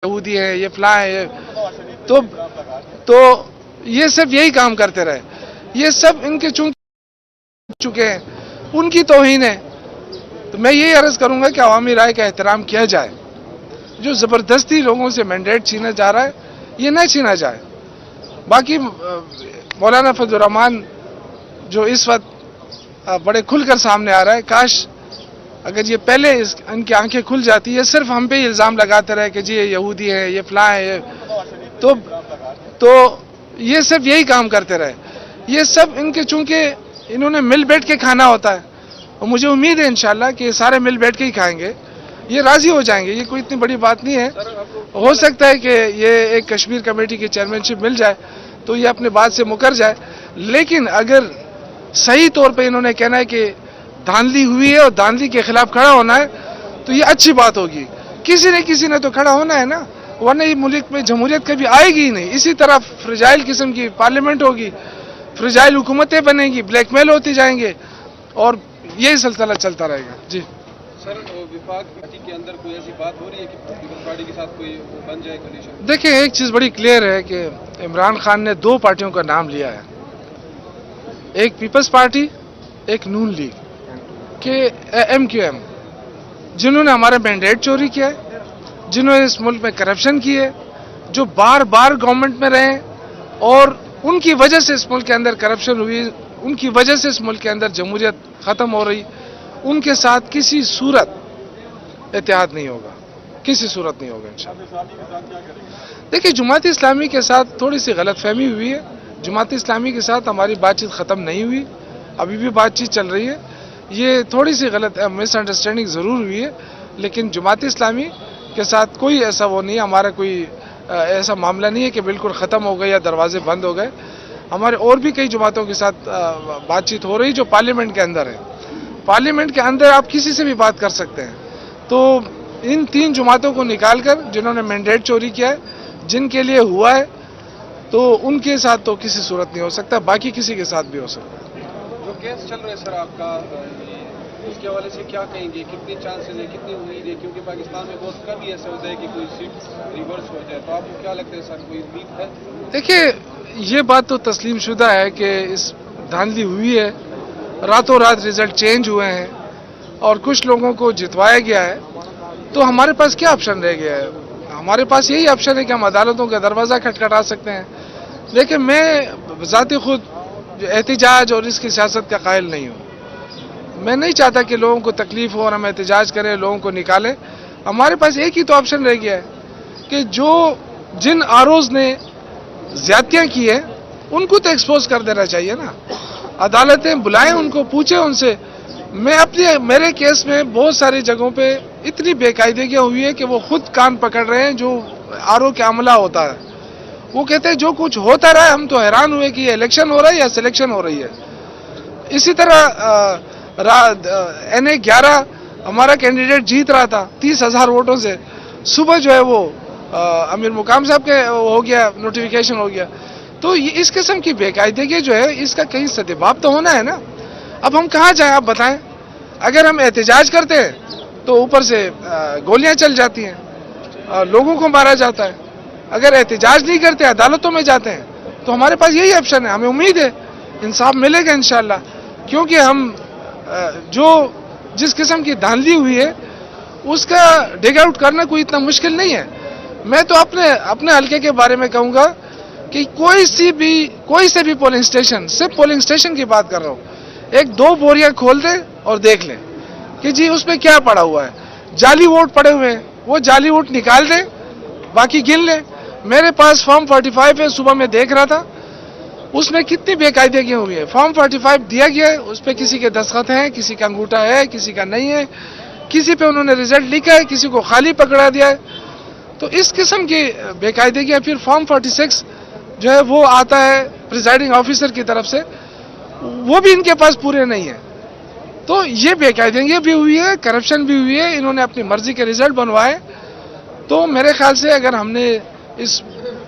یہودی ہیں، یہ فلاں ہیں، تو یہ سب یہی کام کرتے رہے. یہ سب ان کے چکے ہیں، ان کی توہین ہے. تو میں یہی عرض کروں گا کہ عوامی رائے کا احترام کیا جائے. جو زبردستی لوگوں سے مینڈیٹ چھینا جا رہا ہے یہ نہ چھینا جائے. باقی مولانا فضل الرحمان جو اس وقت بڑے کھل کر سامنے آ رہا ہے، کاش اگر یہ پہلے ان کی آنکھیں کھل جاتی ہے. صرف ہم پہ ہی الزام لگاتے رہے کہ جی یہ یہودی ہیں، یہ فلاں ہیں، تو یہ سب یہی کام کرتے رہے. یہ سب ان کے چونکہ انہوں نے مل بیٹھ کے کھانا ہوتا ہے، اور مجھے امید ہے انشاءاللہ کہ یہ سارے مل بیٹھ کے ہی کھائیں گے، یہ راضی ہو جائیں گے. یہ کوئی اتنی بڑی بات نہیں ہے. ہو سکتا ہے کہ یہ ایک کشمیر کمیٹی کی چیئرمین شپ مل جائے تو یہ اپنے بات سے مکر جائے. لیکن اگر صحیح طور پہ انہوں نے کہنا ہے کہ دھاندلی ہوئی ہے اور دھاندلی کے خلاف کھڑا ہونا ہے تو یہ اچھی بات ہوگی. کسی نے تو کھڑا ہونا ہے نا، ورنہ یہ ملک میں جمہوریت کبھی آئے گی ہی نہیں. اسی طرح فرجائل قسم کی پارلیمنٹ ہوگی، فرجائل حکومتیں بنیں گی، بلیک میل ہوتی جائیں گے اور یہی سلسلہ چلتا رہے گا. جی سر، وفاق پارٹی کے اندر کوئی ایسی بات ہو رہی ہے کہ پیپلز پارٹی کے ساتھ کوئی بن جائے کنڈیشن؟ دیکھیں، ایک چیز بڑی کلیئر ہے کہ عمران خان نے دو پارٹیوں کا نام لیا ہے، ایک پیپلز پارٹی، ایک نون لیگ کہ ایم کیو ایم، جنہوں نے ہمارا مینڈیٹ چوری کیا ہے، جنہوں نے اس ملک میں کرپشن کی ہے، جو بار بار گورنمنٹ میں رہے اور ان کی وجہ سے اس ملک کے اندر کرپشن ہوئی، ان کی وجہ سے اس ملک کے اندر جمہوریت ختم ہو رہی. ان کے ساتھ کسی صورت اتحاد نہیں ہوگا، کسی صورت نہیں ہوگا انشاءاللہ. دیکھیں، جماعت اسلامی کے ساتھ تھوڑی سی غلط فہمی ہوئی ہے. جماعت اسلامی کے ساتھ ہماری بات چیت ختم نہیں ہوئی، ابھی بھی بات چیت چل رہی ہے. یہ تھوڑی سی غلط مس انڈرسٹینڈنگ ضرور ہوئی ہے، لیکن جماعت اسلامی کے ساتھ کوئی ایسا وہ نہیں ہے، ہمارا کوئی ایسا معاملہ نہیں ہے کہ بالکل ختم ہو گئے یا دروازے بند ہو گئے. ہمارے اور بھی کئی جماعتوں کے ساتھ بات چیت ہو رہی جو پارلیمنٹ کے اندر ہے. پارلیمنٹ کے اندر آپ کسی سے بھی بات کر سکتے ہیں. تو ان تین جماعتوں کو نکال کر جنہوں نے مینڈیٹ چوری کیا ہے، جن کے لیے ہوا ہے، تو ان کے ساتھ تو کسی صورت نہیں ہو سکتا، باقی کسی کے ساتھ بھی ہو سکتا ہے. جو کیس چل رہا ہے سر آپ کا، اس کے حوالے سے کیا کہیں گے؟ کتنی چانسز ہے، کتنی امید ہے؟ کیونکہ پاکستان میں بہت کم ہی ایسا ہوتا ہے کہ کوئی سیٹ ریورس ہو جائے. تو آپ کو کیا لگتا ہے سر، کوئی امید ہے؟ دیکھیے، یہ بات تو تسلیم شدہ ہے کہ اس دھاندلی ہوئی ہے، راتوں رات رزلٹ چینج ہوئے ہیں اور کچھ لوگوں کو جتوایا گیا ہے. تو ہمارے پاس کیا آپشن رہ گیا ہے؟ ہمارے پاس یہی آپشن ہے کہ ہم عدالتوں کا دروازہ کھٹکھٹا سکتے ہیں. لیکن میں ذاتی خود احتجاج اور اس کی سیاست کا قائل نہیں ہوں. میں نہیں چاہتا کہ لوگوں کو تکلیف ہو اور ہم احتجاج کریں، لوگوں کو نکالیں. ہمارے پاس ایک ہی تو آپشن رہ گیا ہے کہ جن آروز نے زیادتیاں کی ہیں ان کو تو ایکسپوز کر دینا چاہیے نا. عدالتیں بلائیں ان کو، پوچھیں ان سے. میرے کیس میں بہت ساری جگہوں پہ اتنی بے قاعدگیاں ہوئی ہے کہ وہ خود کان پکڑ رہے ہیں. جو آرو کے عملہ ہوتا ہے وہ کہتے ہیں جو کچھ ہوتا رہا ہے، ہم تو حیران ہوئے کہ یہ الیکشن ہو رہا ہے یا سلیکشن ہو رہی ہے. اسی طرح NA11 ہمارا کینڈیڈیٹ جیت رہا تھا 30,000 ووٹوں سے. صبح جو ہے وہ امیر مقام صاحب کے ہو گیا، نوٹیفیکیشن ہو گیا. تو اس قسم کی بے قاعدگی جو ہے اس کا کہیں سدباب تو ہونا ہے نا. اب ہم کہاں جائیں آپ بتائیں؟ اگر ہم احتجاج کرتے ہیں تو اوپر سے گولیاں چل جاتی ہیں، لوگوں کو مارا جاتا ہے. اگر احتجاج نہیں کرتے، عدالتوں میں جاتے ہیں، تو ہمارے پاس یہی آپشن ہے. ہمیں امید ہے انصاف ملے گا انشاءاللہ، کیونکہ ہم جس قسم کی دھاندلی ہوئی ہے اس کا ڈگ آؤٹ کرنا کوئی اتنا مشکل نہیں ہے. میں تو اپنے حلقے کے بارے میں کہوں گا کہ کوئی سے بھی پولنگ اسٹیشن، صرف پولنگ اسٹیشن کی بات کر رہا ہوں، ایک دو بوریاں کھول دیں اور دیکھ لیں کہ جی اس میں کیا پڑا ہوا ہے. جعلی ووٹ پڑے ہوئے ہیں، وہ جعلی ووٹ نکال دیں، باقی گن لیں. میرے پاس فارم 45 ہے، صبح میں دیکھ رہا تھا، اس میں کتنی بے قاعدگیاں ہوئی ہیں. فارم 45 دیا گیا ہے، اس پہ کسی کے دستخط ہیں، کسی کا انگوٹھا ہے، کسی کا نہیں ہے، کسی پہ انہوں نے رزلٹ لکھا ہے، کسی کو خالی پکڑا دیا ہے. تو اس قسم کی بے قاعدگیاں. پھر فارم 46 جو ہے وہ آتا ہے پریزائڈنگ آفیسر کی طرف سے، وہ بھی ان کے پاس پورے نہیں ہیں. تو یہ بے قاعدگی بھی ہوئی ہے، کرپشن بھی ہوئی ہے. انہوں نے اپنی مرضی کے رزلٹ بنوائے. تو میرے خیال سے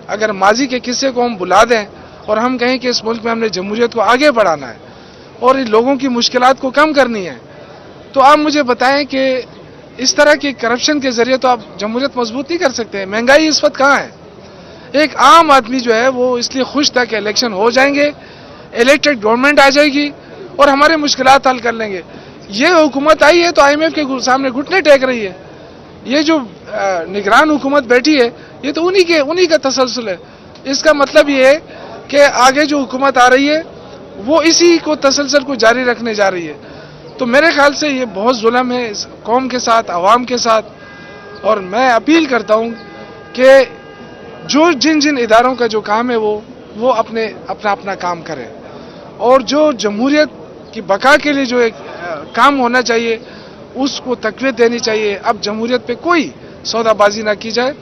اگر ماضی کے قصے کو ہم بلا دیں اور ہم کہیں کہ اس ملک میں ہم نے جمہوریت کو آگے بڑھانا ہے اور ان لوگوں کی مشکلات کو کم کرنی ہے، تو آپ مجھے بتائیں کہ اس طرح کے کرپشن کے ذریعے تو آپ جمہوریت مضبوط نہیں کر سکتے. مہنگائی اس وقت کہاں ہے؟ ایک عام آدمی جو ہے وہ اس لیے خوش تھا کہ الیکشن ہو جائیں گے, الیکٹڈ گورنمنٹ آ جائے گی اور ہمارے مشکلات حل کر لیں گے. یہ حکومت آئی ہے تو آئی ایم ایف کے سامنے گھٹنے ٹیک رہی ہے. یہ جو نگران حکومت بیٹھی ہے یہ تو انہی کا تسلسل ہے. اس کا مطلب یہ ہے کہ آگے جو حکومت آ رہی ہے وہ اسی کو تسلسل کو جاری رکھنے جا رہی ہے. تو میرے خیال سے یہ بہت ظلم ہے اس قوم کے ساتھ, عوام کے ساتھ. اور میں اپیل کرتا ہوں کہ جن اداروں کا جو کام ہے وہ اپنا کام کریں, اور جو جمہوریت کی بقا کے لیے جو ایک کام ہونا چاہیے اس کو تقویت دینی چاہیے. اب جمہوریت پہ کوئی سودا بازی نہ کی جائے.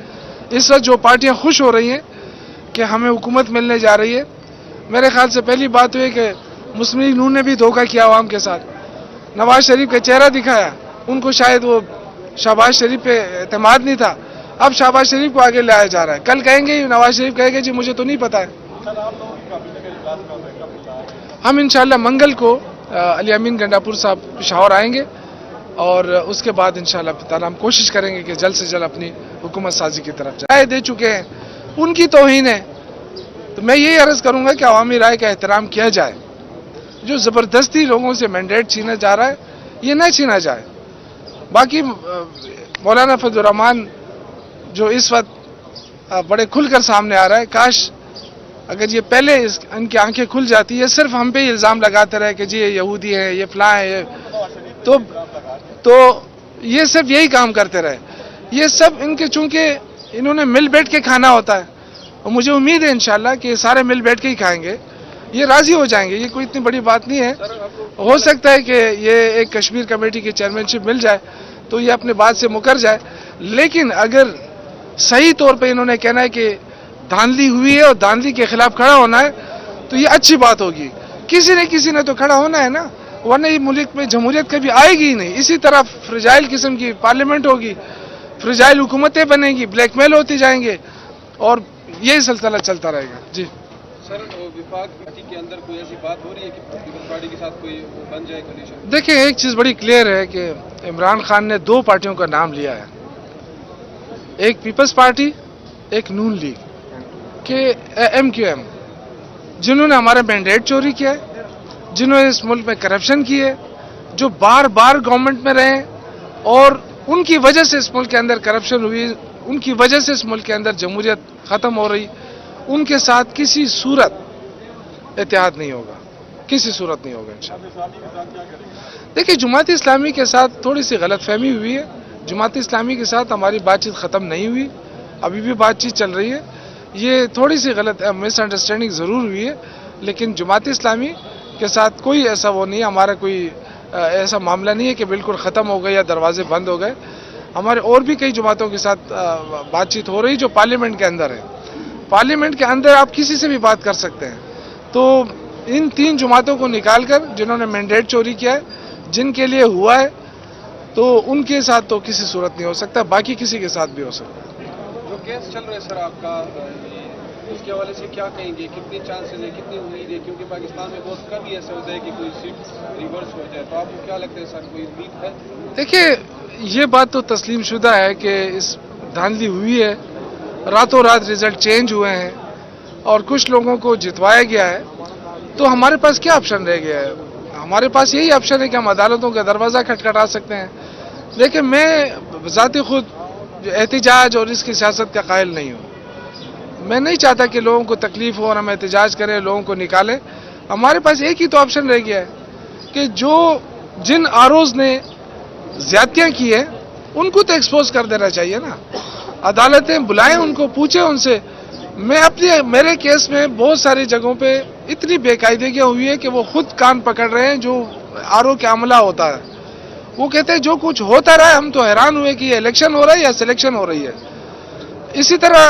اس وقت جو پارٹیاں خوش ہو رہی ہیں کہ ہمیں حکومت ملنے جا رہی ہے, میرے خیال سے پہلی بات ہوئی کہ مسلم لیگ نون نے بھی دھوکہ کیا عوام کے ساتھ. نواز شریف کا چہرہ دکھایا, ان کو شاید وہ شہباز شریف پہ اعتماد نہیں تھا, اب شہباز شریف کو آگے لایا جا رہا ہے. کل کہیں گے نواز شریف کہے گا جی مجھے تو نہیں پتا ہے. ہم انشاءاللہ منگل کو علی امین گنڈاپور صاحب پشاور آئیں گے اور اس کے بعد انشاءاللہ تعالی ہم کوشش کریں گے کہ جلد سے جلد اپنی حکومت سازی کی طرف رائے دے چکے ہیں, ان کی توہین ہے. تو میں یہی عرض کروں گا کہ عوامی رائے کا احترام کیا جائے. جو زبردستی لوگوں سے مینڈیٹ چھینا جا رہا ہے یہ نہ چھینا جائے. باقی مولانا فضل الرحمان جو اس وقت بڑے کھل کر سامنے آ رہا ہے, کاش اگر یہ پہلے ان کی آنکھیں کھل جاتی. یہ صرف ہم پہ ہی الزام لگاتے رہے کہ جی یہ یہودی ہیں, یہ فلاں ہیں, تو یہ صرف یہی کام کرتے رہے. یہ سب ان کے چونکہ انہوں نے مل بیٹھ کے کھانا ہوتا ہے, اور مجھے امید ہے انشاءاللہ کہ سارے مل بیٹھ کے ہی کھائیں گے, یہ راضی ہو جائیں گے. یہ کوئی اتنی بڑی بات نہیں ہے. ہو سکتا ہے کہ یہ ایک کشمیر کمیٹی کی چیئرمین شپ مل جائے تو یہ اپنے بات سے مکر جائے, لیکن اگر صحیح طور پہ انہوں نے کہنا ہے کہ دھاندلی ہوئی ہے اور دھاندلی کے خلاف کھڑا ہونا ہے تو یہ اچھی بات ہوگی. کسی نے تو کھڑا ہونا ہے نا, ورنہ یہ ملک میں جمہوریت کبھی آئے گی ہی نہیں. اسی طرح فریجائل قسم کی پارلیمنٹ ہوگی, فریجائل حکومتیں بنیں گی, بلیک میل ہوتی جائیں گے اور یہی سلسلہ چلتا رہے گا. جی سر, وفاق پارٹی کے اندر کوئی ایسی بات ہو رہی ہے کہ پیپلز پارٹی کے ساتھ کوئی بن جائے کنڈیشن؟ دیکھیں ایک چیز بڑی کلیئر ہے کہ عمران خان نے دو پارٹیوں کا نام لیا ہے, ایک پیپلز پارٹی, ایک نون لیگ کہ MQM, جنہوں نے ہمارا مینڈیٹ چوری کیا ہے, جنہوں نے اس ملک میں کرپشن کی ہے, جو بار بار گورنمنٹ میں رہے اور ان کی وجہ سے اس ملک کے اندر کرپشن ہوئی, ان کی وجہ سے اس ملک کے اندر جمہوریت ختم ہو رہی. ان کے ساتھ کسی صورت اتحاد نہیں ہوگا, کسی صورت نہیں ہوگا انشاءاللہ. دیکھیں جماعت اسلامی کے ساتھ تھوڑی سی غلط فہمی ہوئی ہے. جماعت اسلامی کے ساتھ ہماری بات چیت ختم نہیں ہوئی, ابھی بھی بات چیت چل رہی ہے. یہ تھوڑی سی غلط مس انڈرسٹینڈنگ ضرور ہوئی ہے, لیکن جماعت اسلامی کے ساتھ کوئی ایسا وہ نہیں ہے, ہمارا کوئی ایسا معاملہ نہیں ہے کہ بالکل ختم ہو گئے یا دروازے بند ہو گئے. ہمارے اور بھی کئی جماعتوں کے ساتھ بات چیت ہو رہی جو پارلیمنٹ کے اندر ہے. پارلیمنٹ کے اندر آپ کسی سے بھی بات کر سکتے ہیں. تو ان تین جماعتوں کو نکال کر جنہوں نے مینڈیٹ چوری کیا ہے, جن کے لیے ہوا ہے, تو ان کے ساتھ تو کسی صورت نہیں ہو سکتا, باقی کسی کے ساتھ بھی ہو سکتا ہے. جو کیس چل رہا ہے سر آپ کا, اس کے حوالے سے کیا کہیں گے, کتنی چانسز ہیں, کتنی امید ہے, کیونکہ پاکستان میں بہت کم ہی ایسا ہوتا ہے کہ کوئی سیٹ ریورس ہو جائے, تو آپ کو کیا لگتا ہے سر, کوئی امید ہے؟ دیکھیے یہ بات تو تسلیم شدہ ہے کہ اس دھاندلی ہوئی ہے, راتوں رات رزلٹ چینج ہوئے ہیں اور کچھ لوگوں کو جتوایا گیا ہے. تو ہمارے پاس کیا آپشن رہ گیا ہے؟ ہمارے پاس یہی آپشن ہے کہ ہم عدالتوں کا دروازہ کھٹکھٹا سکتے ہیں. لیکن میں ذاتی خود احتجاج اور اس کی سیاست کا قائل نہیں ہوں. میں نہیں چاہتا کہ لوگوں کو تکلیف ہو اور ہم احتجاج کریں, لوگوں کو نکالیں. ہمارے پاس ایک ہی تو آپشن رہ گیا ہے کہ جن آروز نے زیادتیاں کی ہیں ان کو تو ایکسپوز کر دینا چاہیے نا. عدالتیں بلائیں ان کو, پوچھیں ان سے. میرے کیس میں بہت ساری جگہوں پہ اتنی بے قاعدگیاں ہوئی ہے کہ وہ خود کان پکڑ رہے ہیں. جو آرو کا عملہ ہوتا ہے وہ کہتے ہیں جو کچھ ہوتا رہا ہے ہم تو حیران ہوئے کہ یہ الیکشن ہو رہا ہے یا سلیکشن ہو رہی ہے. اسی طرح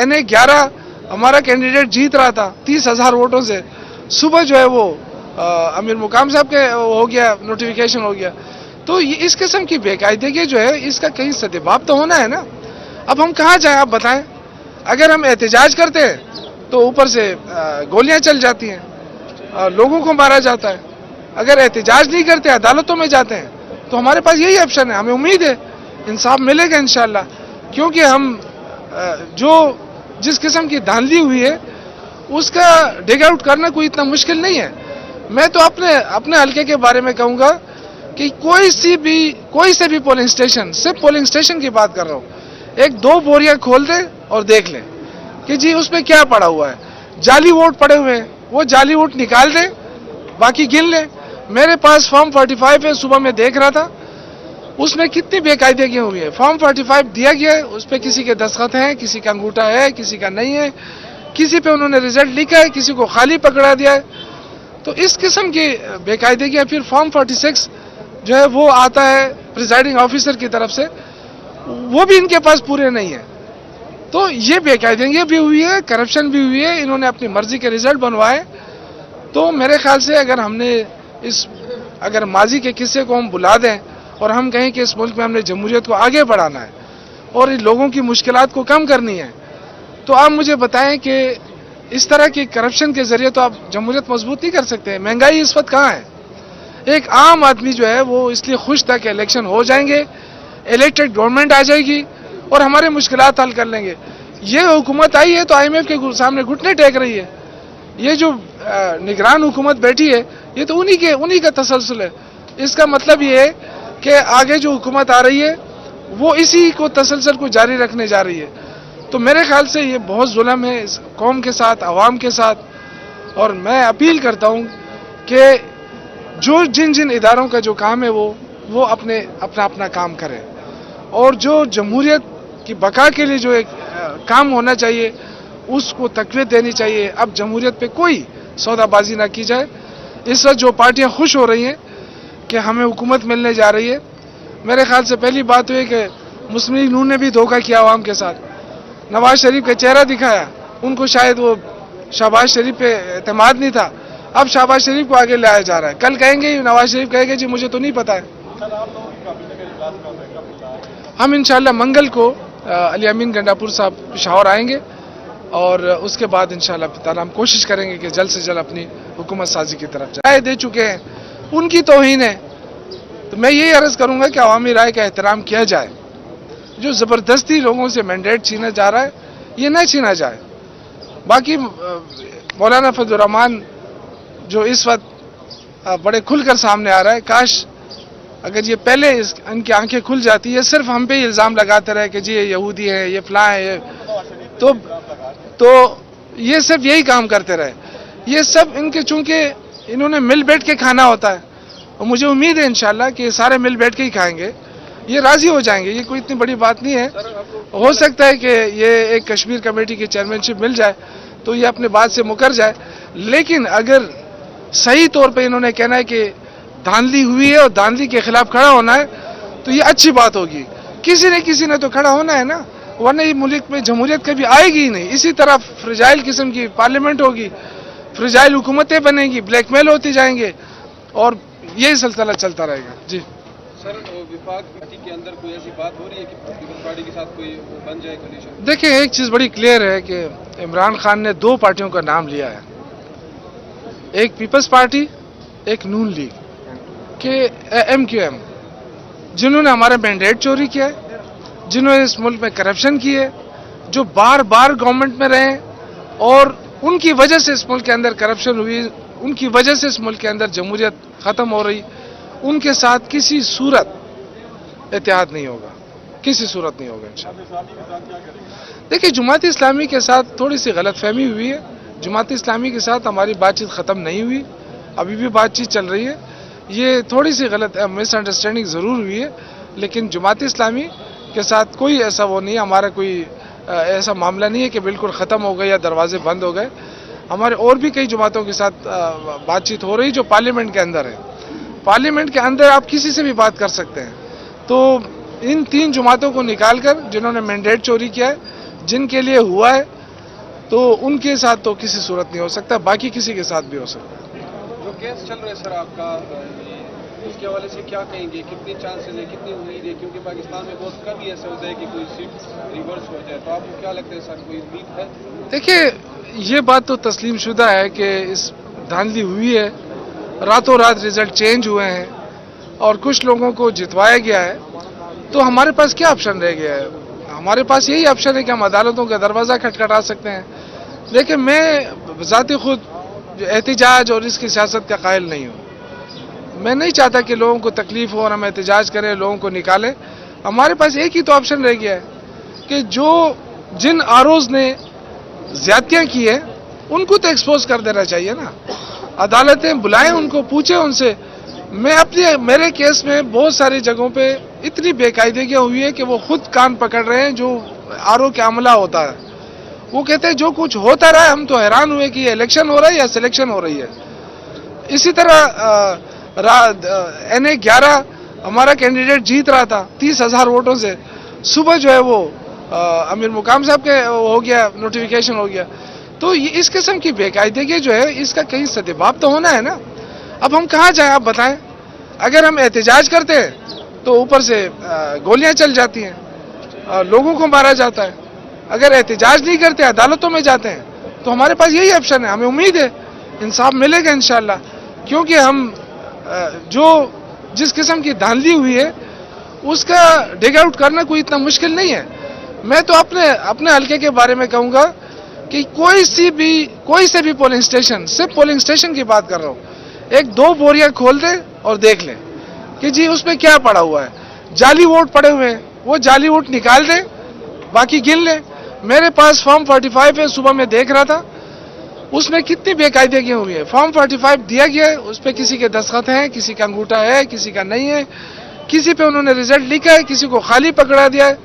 NA11 ہمارا کینڈیڈیٹ جیت رہا تھا 30,000 ووٹوں سے. صبح جو ہے وہ امیر مقام صاحب کے ہو گیا, نوٹیفیکیشن ہو گیا. تو اس قسم کی بے قاعدگی جو ہے اس کا کہیں سدباب تو ہونا ہے نا. اب ہم کہاں جائیں آپ بتائیں؟ اگر ہم احتجاج کرتے ہیں تو اوپر سے گولیاں چل جاتی ہیں, لوگوں کو مارا جاتا ہے. اگر احتجاج نہیں کرتے عدالتوں میں جاتے ہیں تو ہمارے پاس یہی آپشن ہے. ہمیں امید ہے انصاف ملے گا انشاءاللہ, کیونکہ ہم جو جس قسم کی دھاندلی ہوئی ہے اس کا ڈگ آؤٹ کرنا کوئی اتنا مشکل نہیں ہے. میں تو اپنے حلقے کے بارے میں کہوں گا کہ کوئی سے بھی پولنگ اسٹیشن, صرف پولنگ اسٹیشن کی بات کر رہا ہوں, 1-2 بوریاں کھول دیں اور دیکھ لیں کہ جی اس میں کیا پڑا ہوا ہے. جعلی ووٹ پڑے ہوئے ہیں, وہ جعلی ووٹ نکال دیں, باقی گن لیں. میرے پاس فارم 45 ہے, صبح میں دیکھ رہا تھا, اس میں کتنی بے قاعدگی ہوئی ہے. فارم 45 دیا گیا ہے, اس پہ کسی کے دستخط ہیں, کسی کا انگوٹھا ہے, کسی کا نہیں ہے, کسی پہ انہوں نے رزلٹ لکھا ہے, کسی کو خالی پکڑا دیا ہے. تو اس قسم کی بے قاعدگی ہے. پھر فارم 46 جو ہے وہ آتا ہے پریزائڈنگ آفیسر کی طرف سے, وہ بھی ان کے پاس پورے نہیں ہیں. تو یہ بے قاعدگی بھی ہوئی ہے, کرپشن بھی ہوئی ہے, انہوں نے اپنی مرضی کے رزلٹ بنوائے. تو میرے خیال سے اگر ماضی کے قصے کو ہم بلا دیں اور ہم کہیں کہ اس ملک میں ہم نے جمہوریت کو آگے بڑھانا ہے اور ان لوگوں کی مشکلات کو کم کرنی ہے, تو آپ مجھے بتائیں کہ اس طرح کی کرپشن کے ذریعے تو آپ جمہوریت مضبوط نہیں کر سکتے. مہنگائی اس وقت کہاں ہے؟ ایک عام آدمی جو ہے وہ اس لیے خوش تھا کہ الیکشن ہو جائیں گے, الیکٹڈ گورنمنٹ آ جائے گی اور ہمارے مشکلات حل کر لیں گے. یہ حکومت آئی ہے تو IMF کے سامنے گھٹنے ٹیک رہی ہے. یہ جو نگران حکومت بیٹھی ہے یہ تو انہی کا تسلسل ہے. اس کا مطلب یہ ہے کہ آگے جو حکومت آ رہی ہے وہ اسی کو تسلسل کو جاری رکھنے جا رہی ہے. تو میرے خیال سے یہ بہت ظلم ہے اس قوم کے ساتھ, عوام کے ساتھ. اور میں اپیل کرتا ہوں کہ جن اداروں کا جو کام ہے وہ اپنا کام کریں, اور جو جمہوریت کی بقا کے لیے جو ایک کام ہونا چاہیے اس کو تقویت دینی چاہیے. اب جمہوریت پہ کوئی سودا بازی نہ کی جائے. اس وقت جو پارٹیاں خوش ہو رہی ہیں کہ ہمیں حکومت ملنے جا رہی ہے, میرے خیال سے پہلی بات ہوئی کہ مسلم لیگ نون نے بھی دھوکہ کیا عوام کے ساتھ. نواز شریف کا چہرہ دکھایا, ان کو شاید وہ شہباز شریف پہ اعتماد نہیں تھا, اب شہباز شریف کو آگے لایا جا رہا ہے. کل کہیں گے نواز شریف کہے گا جی مجھے تو نہیں پتا ہے. ہم انشاءاللہ منگل کو علی امین گنڈاپور صاحب پشاور آئیں گے اور اس کے بعد انشاءاللہ تعالیٰ ہم کوشش کریں گے کہ جلد سے جلد اپنی حکومت سازی کی طرف رائے دے چکے ہیں, ان کی توہین ہے. تو میں یہی عرض کروں گا کہ عوامی رائے کا احترام کیا جائے. جو زبردستی لوگوں سے مینڈیٹ چھینا جا رہا ہے یہ نہ چھینا جائے. باقی مولانا فضل الرحمان جو اس وقت بڑے کھل کر سامنے آ رہا ہے, کاش اگر یہ پہلے ان کی آنکھیں کھل جاتی. یہ صرف ہم پہ ہی الزام لگاتے رہے کہ جی یہ یہودی ہیں, یہ فلاں ہیں, تو یہ صرف یہی کام کرتے رہے. یہ سب ان کے چونکہ انہوں نے مل بیٹھ کے کھانا ہوتا ہے, اور مجھے امید ہے انشاءاللہ کہ یہ سارے مل بیٹھ کے ہی کھائیں گے, یہ راضی ہو جائیں گے. یہ کوئی اتنی بڑی بات نہیں ہے. ہو سکتا ہے کہ یہ ایک کشمیر کمیٹی کی چیئرمین شپ مل جائے تو یہ اپنے بات سے مکر جائے, لیکن اگر صحیح طور پہ انہوں نے کہنا ہے کہ دھاندلی ہوئی ہے اور دھاندلی کے خلاف کھڑا ہونا ہے تو یہ اچھی بات ہوگی. کسی نے تو کھڑا ہونا ہے نا, ورنہ یہ ملک میں جمہوریت کبھی آئے گی ہی نہیں. اسی طرح فریجائل قسم کی پارلیمنٹ ہوگی, فریجائل حکومتیں بنیں گی, بلیک میل ہوتی جائیں گے, اور یہی سلسلہ چلتا رہے گا. جی سر, وفاق پارٹی کے اندر کوئی ایسی بات ہو رہی ہے کہ پیپلز پارٹی کے ساتھ کوئی بن جائے کنڈیشن؟ دیکھیں, ایک چیز بڑی کلیئر ہے کہ عمران خان نے 2 پارٹیوں کا نام لیا ہے, ایک پیپلز پارٹی, ایک نون لیگ کہ MQM, جنہوں نے ہمارا مینڈیٹ چوری کیا ہے, جنہوں نے اس ملک میں کرپشن کی ہے, جو بار گورنمنٹ میں رہے, اور ان کی وجہ سے اس ملک کے اندر کرپشن ہوئی, ان کی وجہ سے اس ملک کے اندر جمہوریت ختم ہو رہی. ان کے ساتھ کسی صورت اتحاد نہیں ہوگا, کسی صورت نہیں ہوگا انشاءاللہ. دیکھیں, جماعت اسلامی کے ساتھ تھوڑی سی غلط فہمی ہوئی ہے. جماعت اسلامی کے ساتھ ہماری بات چیت ختم نہیں ہوئی, ابھی بھی بات چیت چل رہی ہے. یہ تھوڑی سی غلط مس انڈرسٹینڈنگ ضرور ہوئی ہے, لیکن جماعت اسلامی کے ساتھ کوئی ایسا وہ نہیں ہے, ہمارا کوئی ایسا معاملہ نہیں ہے کہ بالکل ختم ہو گئے یا دروازے بند ہو گئے. ہمارے اور بھی کئی جماعتوں کے ساتھ بات چیت ہو رہی جو پارلیمنٹ کے اندر ہے. پارلیمنٹ کے اندر آپ کسی سے بھی بات کر سکتے ہیں. تو ان 3 جماعتوں کو نکال کر جنہوں نے مینڈیٹ چوری کیا ہے, جن کے لیے ہوا ہے, تو ان کے ساتھ تو کسی صورت نہیں ہو سکتا, باقی کسی کے ساتھ بھی ہو سکتا ہے. جو کیس چل رہا ہے سر آپ کا, اس کے حوالے سے کیا کہیں گے, کتنی چانسز ہے, کتنی امید ہے, کیونکہ پاکستان میں بہت کم ہی ایسا ہوتا ہے کہ کوئی سیٹ ریورس ہو جائے, تو آپ کو کیا لگتا ہے سر, کوئی امید ہے؟ دیکھیے, یہ بات تو تسلیم شدہ ہے کہ اس دھاندلی ہوئی ہے, راتوں رات رزلٹ چینج ہوئے ہیں, اور کچھ لوگوں کو جتوایا گیا ہے، تو ہمارے پاس کیا آپشن رہ گیا ہے؟ ہمارے پاس یہی آپشن ہے کہ ہم عدالتوں کا دروازہ کھٹکھٹا سکتے ہیں. لیکن میں ذاتی خود احتجاج اور اس کی سیاست کا قائل نہیں ہوں. میں نہیں چاہتا کہ لوگوں کو تکلیف ہو اور ہم احتجاج کریں، لوگوں کو نکالیں. ہمارے پاس ایک ہی تو آپشن رہ گیا ہے کہ جن آروز نے زیادتیاں کی ہیں ان کو تو ایکسپوز کر دینا چاہیے نا. عدالتیں بلائیں ان کو، پوچھیں ان سے. میرے کیس میں بہت ساری جگہوں پہ اتنی بے قاعدگیاں ہوئی ہے کہ وہ خود کان پکڑ رہے ہیں جو آرو کا عملہ ہوتا ہے. وہ کہتے ہیں جو کچھ ہوتا رہا ہے، ہم تو حیران ہوئے کہ یہ الیکشن ہو رہا ہے یا سلیکشن ہو رہی ہے. اسی طرح NA11 ہمارا کینڈیڈیٹ جیت رہا تھا 30,000 ووٹوں سے. صبح جو ہے وہ امیر مقام صاحب کے ہو گیا، نوٹیفیکیشن ہو گیا. تو اس قسم کی بے قاعدگی جو ہے اس کا کہیں سدباب تو ہونا ہے نا. اب ہم کہاں جائیں آپ بتائیں؟ اگر ہم احتجاج کرتے ہیں تو اوپر سے گولیاں چل جاتی ہیں، لوگوں کو مارا جاتا ہے. اگر احتجاج نہیں کرتے، عدالتوں میں جاتے ہیں، تو ہمارے پاس یہی آپشن ہے. ہمیں امید ہے انصاف ملے گا انشاءاللہ، کیونکہ ہم جس قسم کی دھاندلی ہوئی ہے اس کا ڈگ آؤٹ کرنا کوئی اتنا مشکل نہیں ہے. میں تو اپنے حلقے کے بارے میں کہوں گا کہ کوئی سے بھی پولنگ اسٹیشن، صرف پولنگ اسٹیشن کی بات کر رہا ہوں، 1-2 بوریاں کھول دیں اور دیکھ لیں کہ جی اس میں کیا پڑا ہوا ہے. جعلی ووٹ پڑے ہوئے ہیں، وہ جعلی ووٹ نکال دیں، باقی گن لیں. میرے پاس فارم 45 ہے، صبح میں دیکھ رہا تھا اس میں کتنی بے قاعدگیاں ہوئی ہیں. فارم 45 دیا گیا ہے، اس پہ کسی کے دستخط ہیں، کسی کا انگوٹھا ہے، کسی کا نہیں ہے، کسی پہ انہوں نے رزلٹ لکھا ہے، کسی کو خالی پکڑا دیا ہے.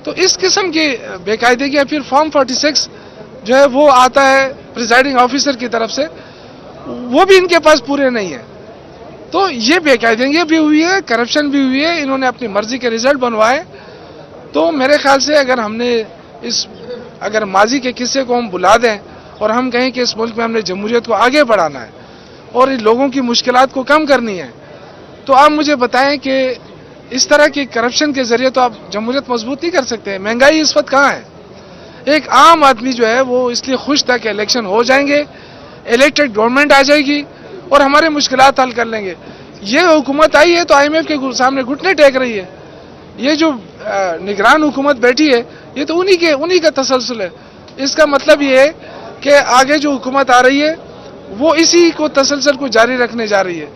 تو اس قسم کی بے قاعدگیاں. پھر فارم 46 جو ہے وہ آتا ہے پریزائڈنگ آفیسر کی طرف سے، وہ بھی ان کے پاس پورے نہیں ہیں. تو یہ بے قاعدگی بھی ہوئی ہے، کرپشن بھی ہوئی ہے. انہوں نے اپنی مرضی کے رزلٹ بنوائے. تو میرے خیال سے اگر ماضی کے قصے کو ہم بلا دیں اور ہم کہیں کہ اس ملک میں ہم نے جمہوریت کو آگے بڑھانا ہے اور ان لوگوں کی مشکلات کو کم کرنی ہے، تو آپ مجھے بتائیں کہ اس طرح کی کرپشن کے ذریعے تو آپ جمہوریت مضبوط نہیں کر سکتے. مہنگائی اس وقت کہاں ہے؟ ایک عام آدمی جو ہے وہ اس لیے خوش تھا کہ الیکشن ہو جائیں گے، الیکٹڈ گورنمنٹ آ جائے گی اور ہمارے مشکلات حل کر لیں گے. یہ حکومت آئی ہے تو IMF کے سامنے گھٹنے ٹیک رہی ہے. یہ جو نگران حکومت بیٹھی ہے یہ تو انہی کا تسلسل ہے. اس کا مطلب یہ ہے کہ آگے جو حکومت آ رہی ہے وہ اسی کو تسلسل کو جاری رکھنے جا رہی ہے.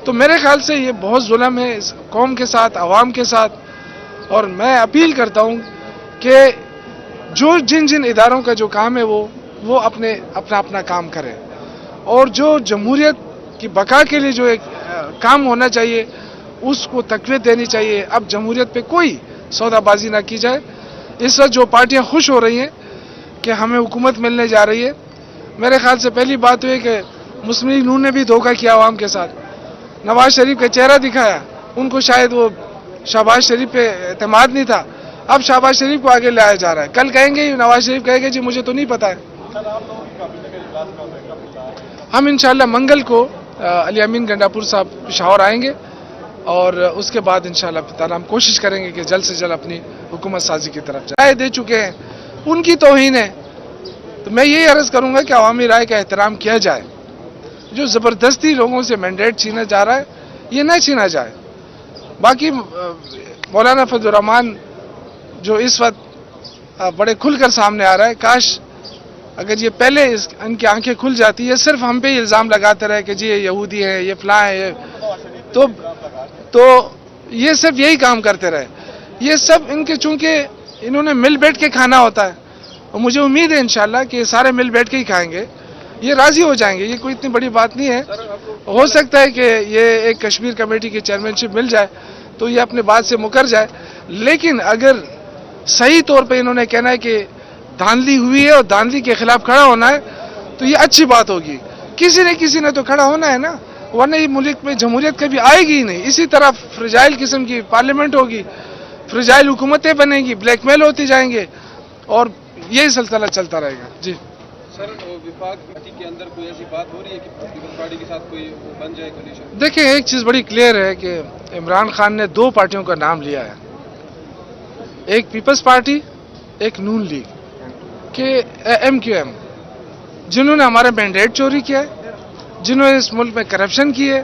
تو میرے خیال سے یہ بہت ظلم ہے اس قوم کے ساتھ، عوام کے ساتھ. اور میں اپیل کرتا ہوں کہ جن اداروں کا جو کام ہے وہ اپنا کام کریں، اور جو جمہوریت کی بقا کے لیے جو ایک کام ہونا چاہیے اس کو تقویت دینی چاہیے. اب جمہوریت پہ کوئی سودا بازی نہ کی جائے. اس وقت جو پارٹیاں خوش ہو رہی ہیں کہ ہمیں حکومت ملنے جا رہی ہے، میرے خیال سے پہلی بات ہوئی کہ مسلم لیگ نون نے بھی دھوکہ کیا عوام کے ساتھ. نواز شریف کا چہرہ دکھایا، ان کو شاید وہ شہباز شریف پہ اعتماد نہیں تھا. اب شہباز شریف کو آگے لایا جا رہا ہے. کل کہیں گے نواز شریف کہے گے جی مجھے تو نہیں پتا ہے. ہم انشاءاللہ منگل کو علی امین گنڈاپور صاحب پشاور آئیں گے اور اس کے بعد انشاءاللہ تعالی ہم کوشش کریں گے کہ جلد سے جلد اپنی حکومت سازی کی طرف رائے دے چکے ہیں، ان کی توہین ہے. تو میں یہی عرض کروں گا کہ عوامی رائے کا احترام کیا جائے. جو زبردستی لوگوں سے مینڈیٹ چھینا جا رہا ہے یہ نہ چھینا جائے. باقی مولانا فضل الرحمان جو اس وقت بڑے کھل کر سامنے آ رہا ہے، کاش اگر یہ پہلے ان کی آنکھیں کھل جاتی ہے. صرف ہم پہ ہی الزام لگاتے رہے کہ جی یہ یہودی ہے، یہ فلاں ہے، تو یہ صرف یہی کام کرتے رہے. یہ سب ان کے چونکہ انہوں نے مل بیٹھ کے کھانا ہوتا ہے، اور مجھے امید ہے انشاءاللہ کہ یہ سارے مل بیٹھ کے ہی کھائیں گے، یہ راضی ہو جائیں گے. یہ کوئی اتنی بڑی بات نہیں ہے. ہو سکتا ہے کہ یہ ایک کشمیر کمیٹی کی چیئرمین شپ مل جائے تو یہ اپنے بات سے مکر جائے. لیکن اگر صحیح طور پہ انہوں نے کہنا ہے کہ دھاندلی ہوئی ہے اور دھاندلی کے خلاف کھڑا ہونا ہے تو یہ اچھی بات ہوگی. کسی نے تو کھڑا ہونا ہے نا، ورنہ یہ ملک میں جمہوریت کبھی آئے گی ہی نہیں. اسی طرح فرجائل قسم کی پارلیمنٹ ہوگی، فرجائل حکومتیں بنیں گی، بلیک میل ہوتی جائیں گے اور یہی سلسلہ چلتا رہے گا. جی سر، وفاق پارٹی کے اندر کوئی ایسی بات ہو رہی ہے کہ پیپلز پارٹی کے ساتھ کوئی بن جائے کنڈیشن؟ دیکھیں ایک چیز بڑی کلیئر ہے کہ عمران خان نے 2 پارٹیوں کا نام لیا ہے، ایک پیپلز پارٹی، ایک نون لیگ کہ MQM، جنہوں نے ہمارا مینڈیٹ چوری کیا ہے، جنہوں نے اس ملک میں کرپشن کی ہے،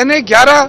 NA-11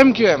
MQM,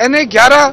NA 11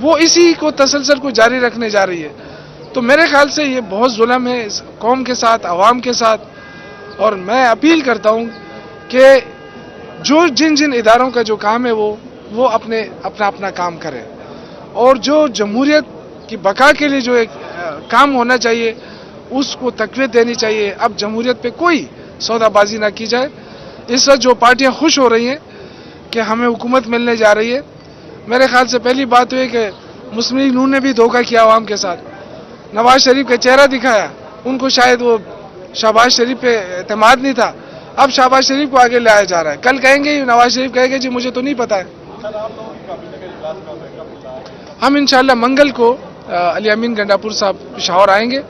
وہ اسی کو تسلسل کو جاری رکھنے جا رہی ہے. تو میرے خیال سے یہ بہت ظلم ہے اس قوم کے ساتھ, عوام کے ساتھ. اور میں اپیل کرتا ہوں کہ جن اداروں کا جو کام ہے وہ اپنا کام کرے, اور جو جمہوریت کی بقا کے لیے جو ایک کام ہونا چاہیے اس کو تقویت دینی چاہیے. اب جمہوریت پہ کوئی سودا بازی نہ کی جائے. اس وقت جو پارٹیاں خوش ہو رہی ہیں کہ ہمیں حکومت ملنے جا رہی ہے, میرے خیال سے پہلی بات ہوئی کہ مسلم لیگ نون نے بھی دھوکہ کیا عوام کے ساتھ. نواز شریف کا چہرہ دکھایا, ان کو شاید وہ شہباز شریف پہ اعتماد نہیں تھا, اب شہباز شریف کو آگے لایا جا رہا ہے. کل کہیں گے نواز شریف کہے گا جی مجھے تو نہیں پتا ہے. ہم انشاءاللہ منگل کو علی امین گنڈاپور صاحب پشاور آئیں گے,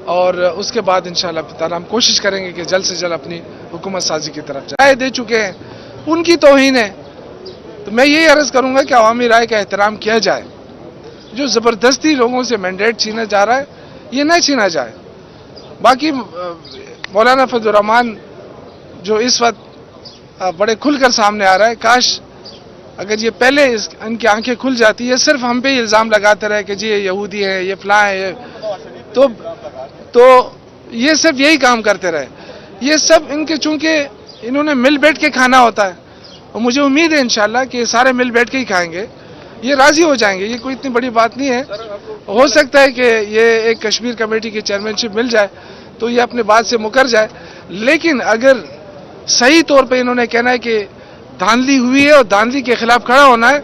اور اس کے بعد انشاءاللہ تعالی ہم کوشش کریں گے کہ جلد سے جلد اپنی حکومت سازی کی طرف رائے دے چکے ہیں, ان کی توہین ہے. تو میں یہی عرض کروں گا کہ عوامی رائے کا احترام کیا جائے. جو زبردستی لوگوں سے مینڈیٹ چھینا جا رہا ہے یہ نہ چھینا جائے. باقی مولانا فضل الرحمان جو اس وقت بڑے کھل کر سامنے آ رہا ہے, کاش اگر یہ پہلے ان کی آنکھیں کھل جاتی ہے. صرف ہم پہ ہی الزام لگاتے رہے کہ جی یہ یہودی ہے, یہ فلاں ہے, تو یہ صرف یہی کام کرتے رہے. یہ سب ان کے چونکہ انہوں نے مل بیٹھ کے کھانا ہوتا ہے, اور مجھے امید ہے انشاءاللہ کہ یہ سارے مل بیٹھ کے ہی کھائیں گے, یہ راضی ہو جائیں گے. یہ کوئی اتنی بڑی بات نہیں ہے. ہو سکتا ہے کہ یہ ایک کشمیر کمیٹی کی چیئرمین شپ مل جائے تو یہ اپنے بات سے مکر جائے, لیکن اگر صحیح طور پہ انہوں نے کہنا ہے کہ دھاندلی ہوئی ہے اور دھاندلی کے خلاف کھڑا ہونا ہے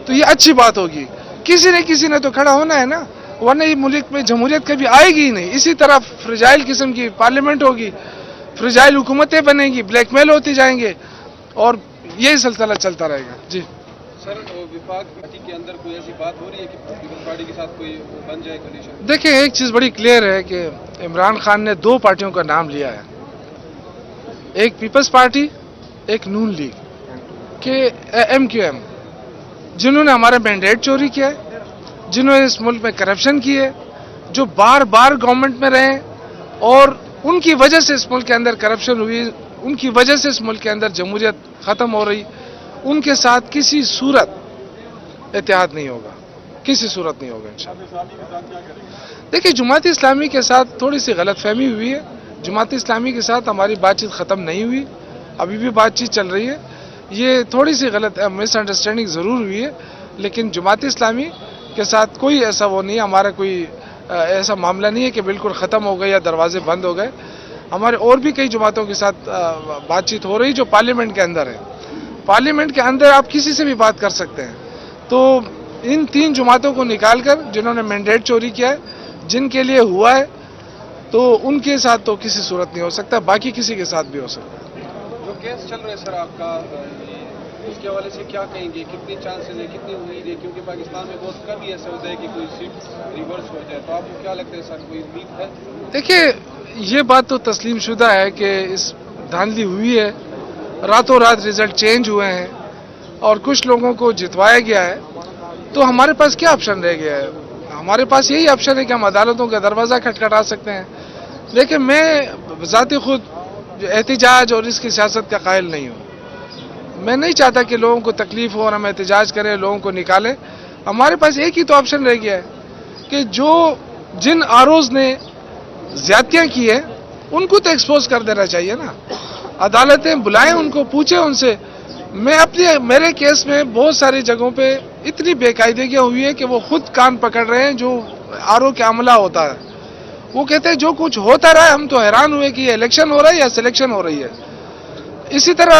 تو یہ اچھی بات ہوگی. کسی نے تو کھڑا ہونا ہے نا, ورنہ یہ ملک میں جمہوریت کبھی آئے گی ہی نہیں. اسی طرح فرجائل قسم کی پارلیمنٹ ہوگی, فرجائل حکومتیں بنیں گی, بلیک میل ہوتی جائیں گے, اور یہی سلسلہ چلتا رہے گا. جی سر, وفاق پارٹی کے اندر کوئی ایسی بات ہو رہی ہے کہ پیپلز پارٹی کے ساتھ کوئی بن جائے کنڈیشن؟ دیکھیں, ایک چیز بڑی کلیئر ہے کہ عمران خان نے دو پارٹیوں کا نام لیا ہے, ایک پیپلز پارٹی, ایک نون لیگ کہ MQM, جنہوں نے ہمارا مینڈیٹ چوری کیا ہے, جنہوں نے اس ملک میں کرپشن کی ہے, جو بار گورنمنٹ میں رہے, اور ان کی وجہ سے اس ملک کے اندر کرپشن ہوئی, ان کی وجہ سے اس ملک کے اندر جمہوریت ختم ہو رہی. ان کے ساتھ کسی صورت اتحاد نہیں ہوگا, کسی صورت نہیں ہوگا انشاءاللہ. دیکھیں, جماعت اسلامی کے ساتھ تھوڑی سی غلط فہمی ہوئی ہے. جماعت اسلامی کے ساتھ ہماری بات چیت ختم نہیں ہوئی, ابھی بھی بات چیت چل رہی ہے. یہ تھوڑی سی غلط مس انڈرسٹینڈنگ ضرور ہوئی ہے, لیکن جماعت اسلامی کے ساتھ کوئی ایسا وہ نہیں ہے, ہمارا کوئی ایسا معاملہ نہیں ہے کہ بالکل ختم ہو گئے یا دروازے بند ہو گئے. ہمارے اور بھی کئی جماعتوں کے ساتھ بات چیت ہو رہی جو پارلیمنٹ کے اندر ہے. پارلیمنٹ کے اندر آپ کسی سے بھی بات کر سکتے ہیں. تو ان تین جماعتوں کو نکال کر جنہوں نے مینڈیٹ چوری کیا ہے, جن کے لیے ہوا ہے, تو ان کے ساتھ تو کسی صورت نہیں ہو سکتا, باقی کسی کے ساتھ بھی ہو سکتا ہے. جو کیس چل رہا ہے سر آپ کا, اس کے حوالے سے کیا کہیں گے, کتنی چانسز ہے, کتنی امید ہے, کیونکہ پاکستان میں بہت کم ہی ایسا ہوتا ہے کہ کوئی سیٹ ریورس ہو جائے, تو آپ کو کیا لگتا ہے سر, کوئی امید ہے؟ دیکھیے, یہ بات تو تسلیم شدہ ہے کہ اس دھاندلی ہوئی ہے, راتوں رات رزلٹ چینج ہوئے ہیں, اور کچھ لوگوں کو جتوایا گیا ہے. تو ہمارے پاس کیا آپشن رہ گیا ہے؟ ہمارے پاس یہی آپشن ہے کہ ہم عدالتوں کا دروازہ کھٹکھٹا سکتے ہیں. لیکن میں ذاتی خود احتجاج اور اس کی سیاست کا قائل نہیں ہوں. میں نہیں چاہتا کہ لوگوں کو تکلیف ہو اور ہم احتجاج کریں, لوگوں کو نکالیں. ہمارے پاس ایک ہی تو آپشن رہ گیا ہے کہ جن آروز نے زیادتیاں کی ہیں ان کو تو ایکسپوز کر دینا چاہیے نا. عدالتیں بلائیں, ان کو پوچھیں ان سے. میرے کیس میں بہت ساری جگہوں پہ اتنی بے قاعدگیاں ہوئی ہے کہ وہ خود کان پکڑ رہے ہیں. جو آرو کے عملہ ہوتا ہے وہ کہتے ہیں جو کچھ ہوتا رہا ہے, ہم تو حیران ہوئے کہ یہ الیکشن ہو رہا ہے یا سلیکشن ہو رہی ہے. اسی طرح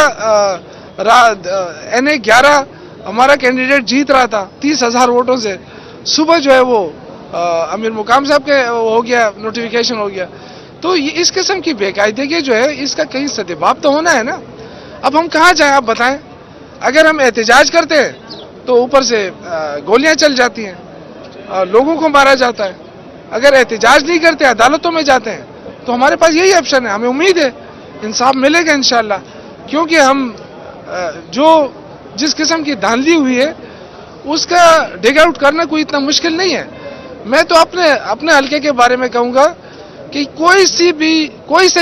NA11 ہمارا کینڈیڈیٹ جیت رہا تھا 30,000 ووٹوں سے, صبح جو ہے وہ امیر مقام صاحب کے ہو گیا, نوٹیفیکیشن ہو گیا. تو اس قسم کی بے قاعدگی جو ہے اس کا کہیں سدباب تو ہونا ہے نا. اب ہم کہاں جائیں آپ بتائیں؟ اگر ہم احتجاج کرتے ہیں تو اوپر سے گولیاں چل جاتی ہیں, لوگوں کو مارا جاتا ہے. اگر احتجاج نہیں کرتے, عدالتوں میں جاتے ہیں, تو ہمارے پاس یہی آپشن ہے. ہمیں امید ہے انصاف ملے گا انشاءاللہ, کیونکہ ہم جس قسم کی دھاندلی ہوئی ہے اس کا ڈگ آؤٹ کرنا کوئی اتنا مشکل نہیں ہے. میں تو اپنے حلقے کے بارے میں کہوں گا کہ کوئی سے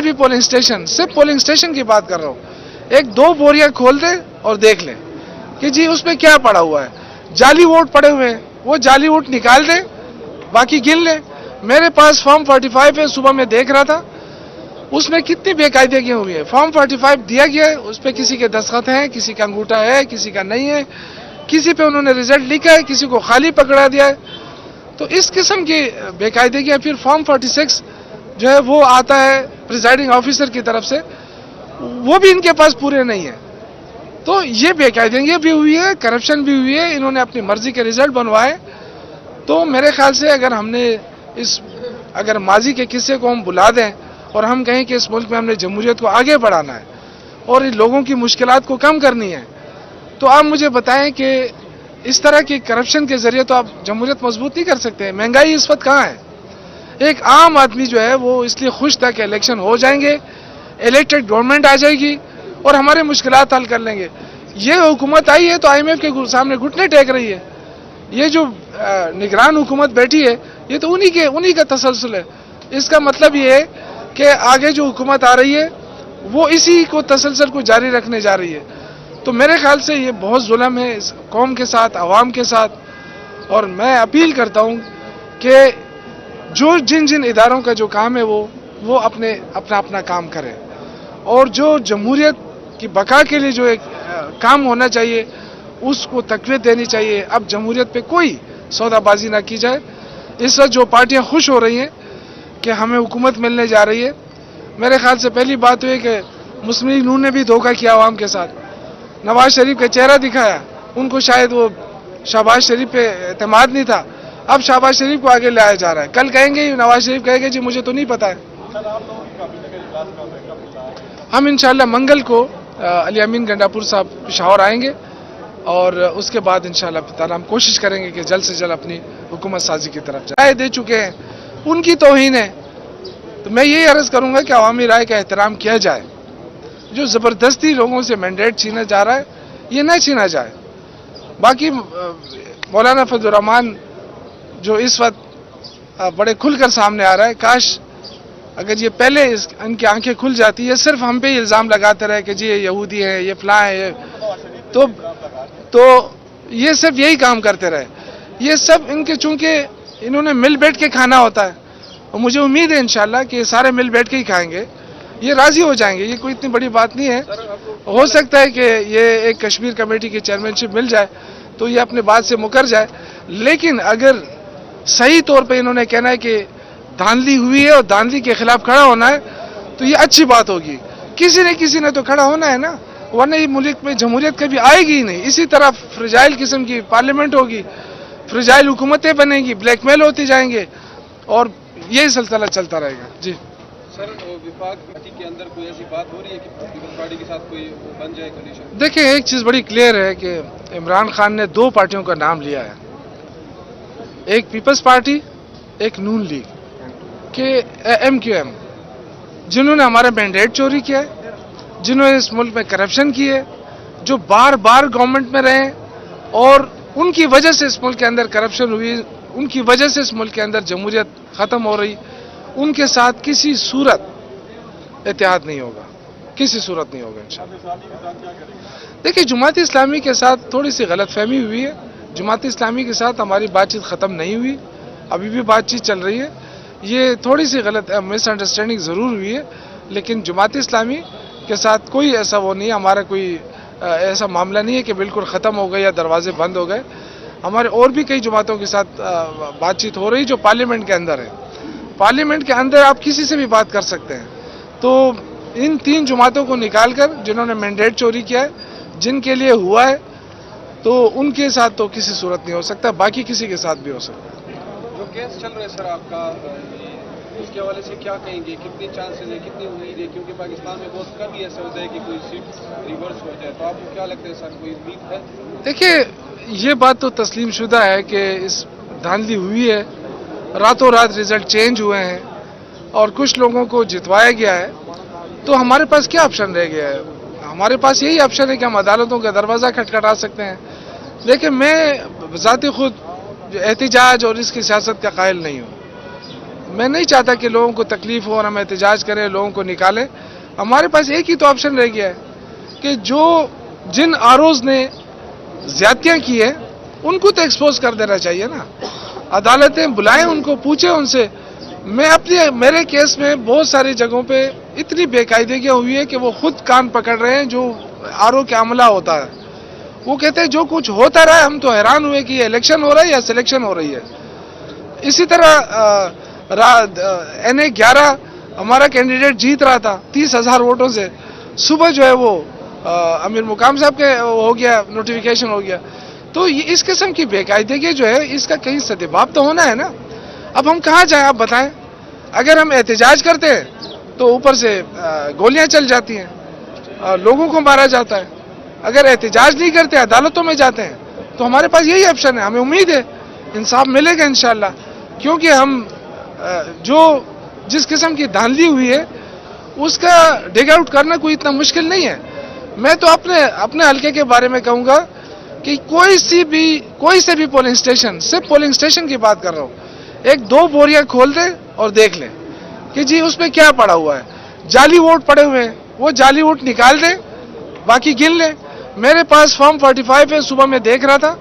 بھی پولنگ اسٹیشن, صرف پولنگ اسٹیشن کی بات کر رہا ہوں, 1-2 بوریاں کھول دیں اور دیکھ لیں کہ جی اس میں کیا پڑا ہوا ہے. جعلی ووٹ پڑے ہوئے ہیں, وہ جعلی ووٹ نکال دیں, باقی گن لیں. میرے پاس فارم 45 ہے, صبح میں دیکھ رہا تھا, اس میں کتنی بے قاعدگی ہوئی ہے. فارم 45 دیا گیا ہے, اس پہ کسی کے دستخط ہیں, کسی کا انگوٹھا ہے, کسی کا نہیں ہے, کسی پہ انہوں نے رزلٹ لکھا ہے, کسی کو خالی پکڑا دیا ہے. تو اس قسم کی بے قاعدگی ہے. پھر فارم 46 جو ہے وہ آتا ہے پریزائڈنگ آفیسر کی طرف سے, وہ بھی ان کے پاس پورے نہیں ہیں. تو یہ بے قاعدگی بھی ہوئی ہے, کرپشن بھی ہوئی ہے, انہوں نے اپنی مرضی کے رزلٹ بنوائے. تو میرے خیال سے اگر ماضی کے قصے کو ہم بلا دیں اور ہم کہیں کہ اس ملک میں ہم نے جمہوریت کو آگے بڑھانا ہے اور ان لوگوں کی مشکلات کو کم کرنی ہے, تو آپ مجھے بتائیں کہ اس طرح کی کرپشن کے ذریعے تو آپ جمہوریت مضبوط نہیں کر سکتے ہیں. مہنگائی اس وقت کہاں ہے؟ ایک عام آدمی جو ہے وہ اس لیے خوش تھا کہ الیکشن ہو جائیں گے, الیکٹڈ گورنمنٹ آ جائے گی اور ہمارے مشکلات حل کر لیں گے. یہ حکومت آئی ہے تو IMF کے سامنے گھٹنے ٹیک رہی ہے. یہ جو نگران حکومت بیٹھی ہے یہ تو انہی کا تسلسل ہے. اس کا مطلب یہ ہے کہ آگے جو حکومت آ رہی ہے وہ اسی کو تسلسل کو جاری رکھنے جا رہی ہے. تو میرے خیال سے یہ بہت ظلم ہے اس قوم کے ساتھ, عوام کے ساتھ. اور میں اپیل کرتا ہوں کہ جن اداروں کا جو کام ہے وہ اپنا کام کریں, اور جو جمہوریت کی بقا کے لیے جو ایک کام ہونا چاہیے اس کو تقویت دینی چاہیے. اب جمہوریت پہ کوئی سودا بازی نہ کی جائے. اس وقت جو پارٹیاں خوش ہو رہی ہیں کہ ہمیں حکومت ملنے جا رہی ہے, میرے خیال سے پہلی بات ہوئی کہ مسلم لیگ نون نے بھی دھوکہ کیا عوام کے ساتھ. نواز شریف کا چہرہ دکھایا, ان کو شاید وہ شہباز شریف پہ اعتماد نہیں تھا, اب شہباز شریف کو آگے لایا جا رہا ہے. کل کہیں گے نواز شریف کہے گے جی مجھے تو نہیں پتا ہے. ہم انشاءاللہ منگل کو علی امین گنڈاپور صاحب پشاور آئیں گے, اور اس کے بعد انشاءاللہ تعالی ہم کوشش کریں گے کہ جلد سے جلد اپنی حکومت سازی کی طرف رائے دے چکے ہیں, ان کی توہین ہے. تو میں یہی عرض کروں گا کہ عوامی رائے کا احترام کیا جائے. جو زبردستی لوگوں سے مینڈیٹ چھینا جا رہا ہے یہ نہ چھینا جائے. باقی مولانا فضل الرحمان جو اس وقت بڑے کھل کر سامنے آ رہا ہے, کاش اگر یہ پہلے ان کی آنکھیں کھل جاتی. یہ صرف ہم پہ ہی الزام لگاتے رہے کہ جی یہ یہودی ہے, یہ فلاں ہے, تو یہ صرف یہی کام کرتے رہے. یہ سب ان کے چونکہ انہوں نے مل بیٹھ کے کھانا ہوتا ہے, اور مجھے امید ہے انشاءاللہ کہ یہ سارے مل بیٹھ کے ہی کھائیں گے, یہ راضی ہو جائیں گے. یہ کوئی اتنی بڑی بات نہیں ہے. ہو سکتا ہے کہ یہ ایک کشمیر کمیٹی کی چیئرمین شپ مل جائے تو یہ اپنے بات سے مکر جائے, لیکن اگر صحیح طور پہ انہوں نے کہنا ہے کہ دھاندلی ہوئی ہے اور دھاندلی کے خلاف کھڑا ہونا ہے تو یہ اچھی بات ہوگی. کسی نے تو کھڑا ہونا ہے نا, ورنہ یہ ملک میں جمہوریت کبھی آئے گی ہی نہیں. اسی طرح فرجائل قسم کی پارلیمنٹ ہوگی, فرجائل حکومتیں بنیں گی, بلیک میل ہوتے جائیں گے, اور یہی سلسلہ چلتا رہے گا. جی سر, وفاق پارٹی کے اندر کوئی ایسی بات ہو رہی ہے کہ پیپلز پارٹی کے ساتھ کوئی بن جائے کنڈیشن؟ دیکھیں, ایک چیز بڑی کلیئر ہے کہ عمران خان نے دو پارٹیوں کا نام لیا ہے, ایک پیپلز پارٹی, ایک نون لیگ کہ MQM, جنہوں نے ہمارا مینڈیٹ چوری کیا ہے, جنہوں نے اس ملک میں کرپشن کی ہے, جو بار گورنمنٹ میں رہے, اور ان کی وجہ سے اس ملک کے اندر کرپشن ہوئی, ان کی وجہ سے اس ملک کے اندر جمہوریت ختم ہو رہی. ان کے ساتھ کسی صورت اتحاد نہیں ہوگا, کسی صورت نہیں ہوگا انشاءاللہ. دیکھیں, جماعت اسلامی کے ساتھ تھوڑی سی غلط فہمی ہوئی ہے. جماعت اسلامی کے ساتھ ہماری بات چیت ختم نہیں ہوئی, ابھی بھی بات چیت چل رہی ہے. یہ تھوڑی سی غلط مس انڈرسٹینڈنگ ضرور ہوئی ہے, لیکن جماعت اسلامی کے ساتھ کوئی ایسا وہ نہیں ہے, ہمارا کوئی ایسا معاملہ نہیں ہے کہ بالکل ختم ہو گئے یا دروازے بند ہو گئے. ہمارے اور بھی کئی جماعتوں کے ساتھ بات چیت ہو رہی جو پارلیمنٹ کے اندر ہے. پارلیمنٹ کے اندر آپ کسی سے بھی بات کر سکتے ہیں. تو ان 3 جماعتوں کو نکال کر جنہوں نے مینڈیٹ چوری کیا ہے, جن کے لیے ہوا ہے, تو ان کے ساتھ تو کسی صورت نہیں ہو سکتا, باقی کسی کے ساتھ بھی ہو سکتا ہے. جو کیس چل رہا ہے سر آپ کا, اس کے حوالے سے کیا کہیں گے, کتنی چانسز ہے, کتنی امید ہے, کیونکہ پاکستان میں بہت کم ہی ایسا ہوتا ہے کہ کوئی سیٹ ریورس ہو جائے, تو آپ کو کیا لگتا ہے سر, کوئی امید ہے؟ دیکھیے, یہ بات تو تسلیم شدہ ہے کہ اس دھاندلی ہوئی ہے, راتوں رات رزلٹ چینج ہوئے ہیں, اور کچھ لوگوں کو جتوایا گیا ہے. تو ہمارے پاس کیا آپشن رہ گیا ہے؟ ہمارے پاس یہی آپشن ہے کہ ہم عدالتوں کا دروازہ کھٹکھٹا سکتے ہیں. لیکن میں ذاتی خود احتجاج اور اس کی سیاست کا قائل نہیں ہوں. میں نہیں چاہتا کہ لوگوں کو تکلیف ہو اور ہم احتجاج کریں, لوگوں کو نکالیں. ہمارے پاس ایک ہی تو آپشن رہ گیا ہے کہ جن آروز نے زیادتیاں کی ہیں ان کو تو ایکسپوز کر دینا چاہیے نا. عدالتیں بلائیں ان کو, پوچھیں ان سے. میرے کیس میں بہت ساری جگہوں پہ اتنی بے قاعدگیاں ہوئی ہے کہ وہ خود کان پکڑ رہے ہیں. جو RO کا عملہ ہوتا ہے وہ کہتے ہیں جو کچھ ہوتا رہا ہے ہم تو حیران ہوئے کہ یہ الیکشن ہو رہا ہے یا سلیکشن ہو رہی ہے. اسی طرح NA11 ہمارا کینڈیڈیٹ جیت رہا تھا 30,000 ووٹوں سے. صبح جو ہے وہ امیر مقام صاحب کے ہو گیا, نوٹیفیکیشن ہو گیا. تو اس قسم کی بے قاعدگی جو ہے اس کا کہیں سدباب تو ہونا ہے نا. اب ہم کہاں جائیں آپ بتائیں. اگر ہم احتجاج کرتے ہیں تو اوپر سے گولیاں چل جاتی ہیں, لوگوں کو مارا جاتا ہے. اگر احتجاج نہیں کرتے عدالتوں میں جاتے ہیں تو ہمارے پاس یہی آپشن ہے. ہمیں امید ہے انصاف ملے گا انشاءاللہ, کیونکہ ہم جس قسم کی دھاندلی ہوئی ہے اس کا ڈگ آؤٹ کرنا کوئی اتنا مشکل نہیں ہے. میں تو اپنے حلقے کے بارے میں کہوں گا کہ کوئی سے بھی پولنگ اسٹیشن, صرف پولنگ اسٹیشن کی بات کر رہا ہوں, 1-2 بوریاں کھول دیں اور دیکھ لیں کہ جی اس میں کیا پڑا ہوا ہے. جعلی ووٹ پڑے ہوئے ہیں, وہ جعلی ووٹ نکال دیں, باقی گن لیں. میرے پاس فارم 45 ہے, صبح میں دیکھ رہا تھا,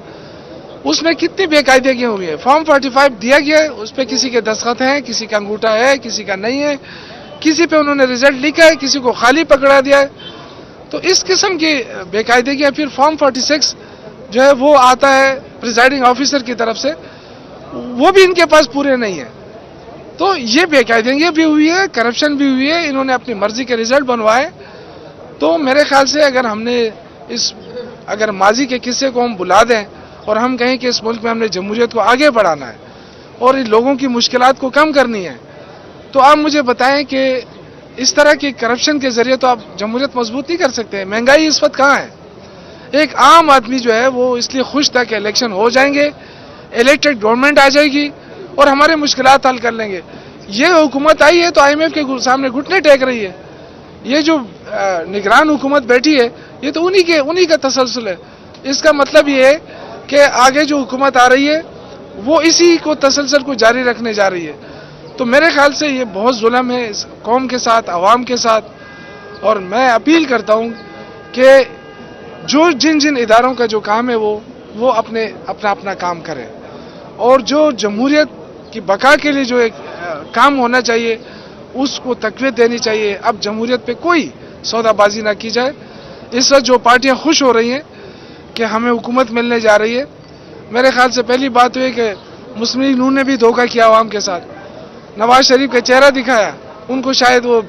اس میں کتنی بے قاعدگیاں ہوئی ہیں. فارم 45 دیا گیا ہے, اس پہ کسی کے دستخط ہیں, کسی کا انگوٹھا ہے, کسی کا نہیں ہے, کسی پہ انہوں نے رزلٹ لکھا ہے, کسی کو خالی پکڑا دیا ہے. تو اس قسم کی بے قاعدگیاں. پھر فارم 46 جو ہے وہ آتا ہے پریزائڈنگ آفیسر کی طرف سے, وہ بھی ان کے پاس پورے نہیں ہیں. تو یہ بے قاعدگی بھی ہوئی ہے, کرپشن بھی ہوئی ہے, انہوں نے اپنی مرضی کے رزلٹ بنوائے. تو میرے خیال سے اگر ماضی کے قصے کو ہم بلا دیں اور ہم کہیں کہ اس ملک میں ہم نے جمہوریت کو آگے بڑھانا ہے اور ان لوگوں کی مشکلات کو کم کرنی ہے, تو آپ مجھے بتائیں کہ اس طرح کی کرپشن کے ذریعے تو آپ جمہوریت مضبوط نہیں کر سکتے. مہنگائی اس وقت کہاں ہے. ایک عام آدمی جو ہے وہ اس لیے خوش تھا کہ الیکشن ہو جائیں گے, الیکٹڈ گورنمنٹ آ جائے گی اور ہمارے مشکلات حل کر لیں گے. یہ حکومت آئی ہے تو IMF کے سامنے گھٹنے ٹیک رہی ہے. یہ جو نگران حکومت بیٹھی ہے یہ تو انہی کا تسلسل ہے. اس کا مطلب یہ ہے کہ آگے جو حکومت آ رہی ہے وہ اسی کو تسلسل کو جاری رکھنے جا رہی ہے. تو میرے خیال سے یہ بہت ظلم ہے اس قوم کے ساتھ, عوام کے ساتھ. اور میں اپیل کرتا ہوں کہ جن اداروں کا جو کام ہے وہ اپنا کام کریں, اور جو جمہوریت کی بقا کے لیے جو ایک کام ہونا چاہیے اس کو تقویت دینی چاہیے. اب جمہوریت پہ کوئی سودا بازی نہ کی جائے. اس وقت جو پارٹیاں خوش ہو رہی ہیں کہ ہمیں حکومت ملنے جا رہی ہے, میرے خیال سے پہلی بات ہوئی کہ مسلم لیگ نون نے بھی دھوکہ کیا عوام کے ساتھ. نواز شریف کا چہرہ دکھایا, ان کو شاید وہ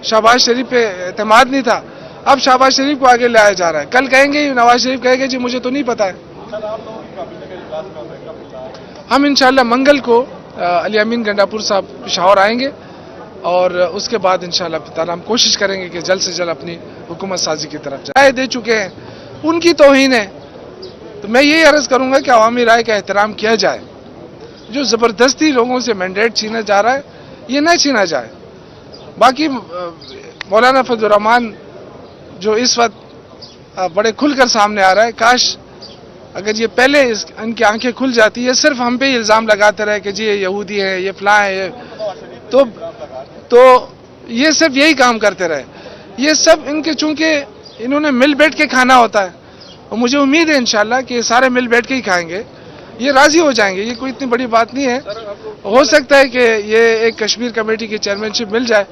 شہباز شریف پہ اعتماد نہیں تھا, اب شہباز شریف کو آگے لایا جا رہا ہے. کل کہیں گے نواز شریف کہے گا جی مجھے تو نہیں پتا ہے. ہم انشاءاللہ منگل کو علی امین گنڈاپور صاحب پشاور آئیں گے اور اس کے بعد انشاءاللہ تعالی ہم کوشش کریں گے کہ جلد سے جلد اپنی حکومت سازی کی طرف رائے دے چکے ہیں, ان کی توہین ہے. تو میں یہی عرض کروں گا کہ عوامی رائے کا احترام کیا جائے. جو زبردستی لوگوں سے مینڈیٹ چھینا جا رہا ہے یہ نہ چھینا جائے. باقی مولانا فضل الرحمان جو اس وقت بڑے کھل کر سامنے آ رہا ہے, کاش اگر یہ پہلے ان کی آنکھیں کھل جاتی ہے. صرف ہم پہ ہی الزام لگاتے رہے کہ جی یہ یہودی ہیں, یہ فلاں ہیں, تو یہ صرف یہی کام کرتے رہے. یہ سب ان کے چونکہ انہوں نے مل بیٹھ کے کھانا ہوتا ہے, اور مجھے امید ہے انشاءاللہ کہ سارے مل بیٹھ کے ہی کھائیں گے, یہ راضی ہو جائیں گے. یہ کوئی اتنی بڑی بات نہیں ہے. ہو سکتا ہے کہ یہ ایک کشمیر کمیٹی کی چیئرمین شپ مل جائے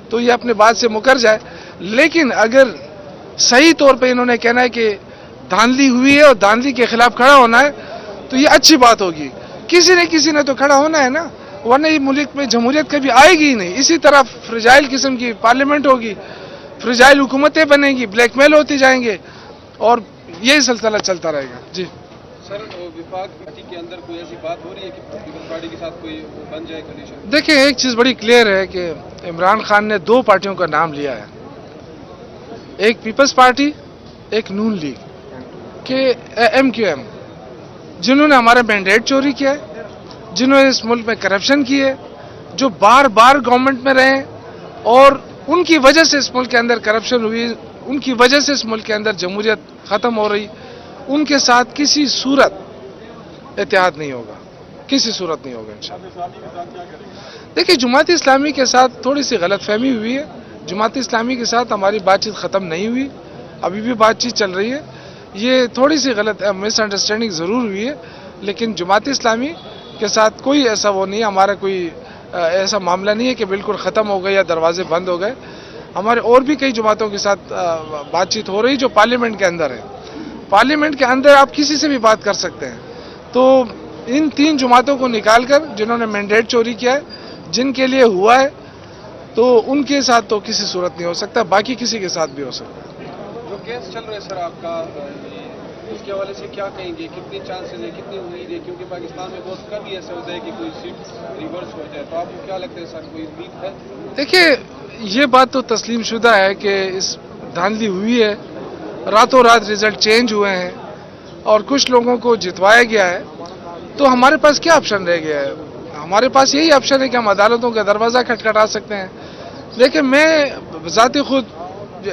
تو یہ اپنے بات سے مکر جائے, لیکن اگر صحیح طور پہ انہوں نے کہنا ہے کہ دھاندلی ہوئی ہے اور دھاندلی کے خلاف کھڑا ہونا ہے تو یہ اچھی بات ہوگی. کسی نے تو کھڑا ہونا ہے نا, ورنہ یہ ملک میں جمہوریت کبھی آئے گی ہی نہیں. اسی طرح فریجائل قسم کی پارلیمنٹ ہوگی, فریجائل حکومتیں بنیں گی, بلیک میل ہوتے جائیں گے, اور یہی سلسلہ چلتا رہے گا. جی سر, وفاق پارٹی کے اندر کوئی ایسی بات ہو رہی ہے کہ پیپلز پارٹی کے ساتھ کوئی بن جائے کنڈیشن؟ دیکھیں, ایک چیز بڑی کلیئر ہے کہ عمران خان نے 2 پارٹیوں کا نام لیا ہے, ایک پیپلز پارٹی, ایک نون لیگ کہ MQM, جنہوں نے ہمارا مینڈیٹ چوری کیا ہے, جنہوں نے اس ملک میں کرپشن کی ہے, جو بار بار گورنمنٹ میں رہے, اور ان کی وجہ سے اس ملک کے اندر کرپشن ہوئی, ان کی وجہ سے اس ملک کے اندر جمہوریت ختم ہو رہی. ان کے ساتھ کسی صورت اتحاد نہیں ہوگا, کسی صورت نہیں ہوگا انشاءاللہ. دیکھیں, جماعت اسلامی کے ساتھ تھوڑی سی غلط فہمی ہوئی ہے. جماعت اسلامی کے ساتھ ہماری بات چیت ختم نہیں ہوئی, ابھی بھی بات چیت چل رہی ہے. یہ تھوڑی سی غلط مس انڈرسٹینڈنگ ضرور ہوئی ہے، لیکن جماعت اسلامی کے ساتھ کوئی ایسا وہ نہیں ہے، ہمارا کوئی ایسا معاملہ نہیں ہے کہ بالکل ختم ہو گئے یا دروازے بند ہو گئے. ہمارے اور بھی کئی جماعتوں کے ساتھ بات چیت ہو رہی جو پارلیمنٹ کے اندر ہے. پارلیمنٹ کے اندر آپ کسی سے بھی بات کر سکتے ہیں. تو ان 3 جماعتوں کو نکال کر جنہوں نے مینڈیٹ چوری کیا ہے، جن کے لیے ہوا ہے، تو ان کے ساتھ تو کسی صورت نہیں ہو سکتا، باقی کسی کے ساتھ بھی ہو سکتا ہے. جو کیس چل رہا ہے سر آپ کا، اس کے حوالے سے کیا کہیں گے؟ کتنی چانسز ہے، کتنی امید ہے؟ کیونکہ پاکستان میں بہت کم ہی ایسے ہوتا ہے کہ کوئی سیٹ ریورس ہو جائے، تو آپ کو کیا لگتا ہے سر، کوئی امید ہے؟ دیکھیے، یہ بات تو تسلیم شدہ ہے کہ اس دھاندلی ہوئی ہے، راتوں رات رزلٹ چینج ہوئے ہیں اور کچھ لوگوں کو جتوایا گیا ہے. تو ہمارے پاس کیا آپشن رہ گیا ہے؟ ہمارے پاس یہی آپشن ہے کہ ہم عدالتوں کا دروازہ کھٹکھٹا سکتے ہیں. لیکن میں ذاتی خود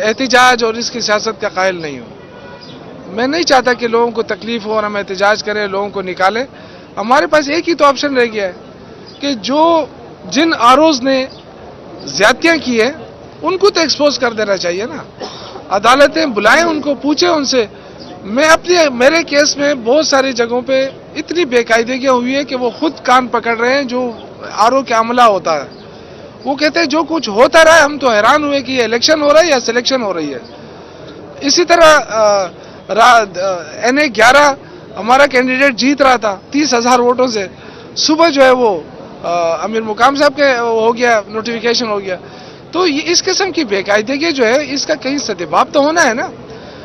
احتجاج اور اس کی سیاست کا قائل نہیں ہوں. میں نہیں چاہتا کہ لوگوں کو تکلیف ہو اور ہم احتجاج کریں، لوگوں کو نکالیں. ہمارے پاس ایک ہی تو آپشن رہ گیا ہے کہ جن آروز نے زیادتیاں کی ہیں ان کو تو ایکسپوز کر دینا چاہیے نا. عدالتیں بلائیں، ان کو پوچھیں ان سے. میرے کیس میں بہت ساری جگہوں پہ اتنی بے قاعدگیاں ہوئی ہے کہ وہ خود کان پکڑ رہے ہیں. جو آرو کا عملہ ہوتا ہے وہ کہتے ہیں جو کچھ ہوتا رہا ہے، ہم تو حیران ہوئے کہ یہ الیکشن ہو رہا ہے یا سلیکشن ہو رہی ہے. اسی طرح NA11 ہمارا کینڈیڈیٹ جیت رہا تھا 30,000 ووٹوں سے. صبح جو ہے وہ امیر مقام صاحب کے ہو گیا، نوٹیفیکیشن ہو گیا. تو اس قسم کی بے قاعدگی جو ہے اس کا کہیں سدباب تو ہونا ہے نا.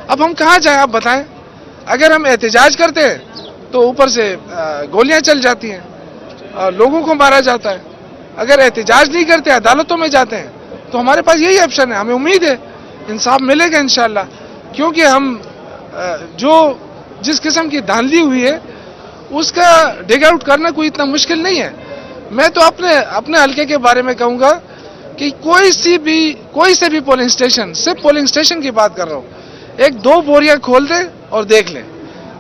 اب ہم کہاں جائیں آپ بتائیں؟ اگر ہم احتجاج کرتے ہیں تو اوپر سے گولیاں چل جاتی ہیں، لوگوں کو مارا جاتا ہے. اگر احتجاج نہیں کرتے، عدالتوں میں جاتے ہیں، تو ہمارے پاس یہی آپشن ہے. ہمیں امید ہے انصاف ملے گا انشاءاللہ، کیونکہ ہم جس قسم کی دھاندلی ہوئی ہے اس کا ڈگ آؤٹ کرنا کوئی اتنا مشکل نہیں ہے. میں تو اپنے حلقے کے بارے میں کہوں گا کہ کوئی سے بھی پولنگ اسٹیشن، صرف پولنگ اسٹیشن کی بات کر رہا ہوں، 1-2 بوریاں کھول دیں اور دیکھ لیں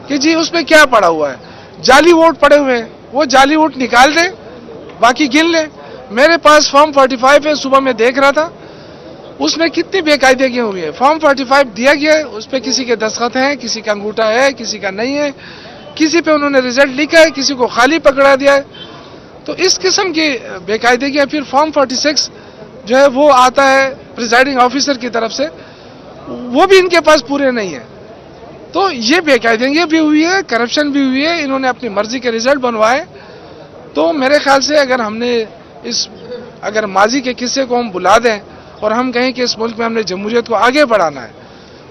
کہ جی اس میں کیا پڑا ہوا ہے. جعلی ووٹ پڑے ہوئے ہیں، وہ جعلی ووٹ نکال دیں، باقی گن لیں. میرے پاس فارم 45 ہے، صبح میں دیکھ رہا تھا، اس میں کتنی بے قاعدگیاں ہوئی ہیں. فارم 45 دیا گیا ہے، اس پہ کسی کے دستخط ہیں، کسی کا انگوٹھا ہے، کسی کا نہیں ہے، کسی پہ انہوں نے رزلٹ لکھا ہے، کسی کو خالی پکڑا دیا ہے. تو اس قسم کی بے قاعدگیاں. پھر فارم 46 جو ہے وہ آتا ہے پریزائڈنگ آفیسر کی طرف سے، وہ بھی ان کے پاس پورے نہیں ہیں. تو یہ بے قاعدگی بھی ہوئی ہے، کرپشن بھی ہوئی ہے. انہوں نے اپنی مرضی کے رزلٹ بنوائے. تو میرے خیال سے اگر ہم نے اگر ماضی کے قصے کو ہم بلا دیں اور ہم کہیں کہ اس ملک میں ہم نے جمہوریت کو آگے بڑھانا ہے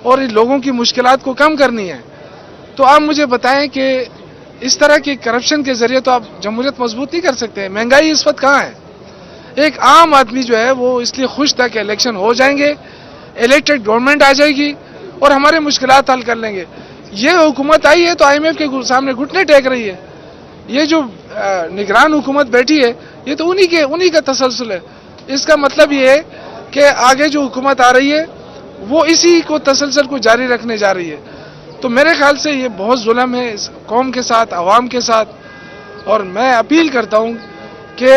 اور ان لوگوں کی مشکلات کو کم کرنی ہے، تو آپ مجھے بتائیں کہ اس طرح کی کرپشن کے ذریعے تو آپ جمہوریت مضبوط نہیں کر سکتے ہیں. مہنگائی اس وقت کہاں ہے؟ ایک عام آدمی جو ہے وہ اس لیے خوش تھا کہ الیکشن ہو جائیں گے، الیکٹڈ گورنمنٹ آ جائے گی اور ہمارے مشکلات حل کر لیں گے. یہ حکومت آئی ہے تو IMF کے سامنے گھٹنے ٹیک رہی ہے. یہ جو نگران حکومت بیٹھی ہے یہ تو انہی کا تسلسل ہے. اس کا مطلب یہ ہے کہ آگے جو حکومت آ رہی ہے وہ اسی کو تسلسل کو جاری رکھنے جا رہی ہے. تو میرے خیال سے یہ بہت ظلم ہے اس قوم کے ساتھ، عوام کے ساتھ. اور میں اپیل کرتا ہوں کہ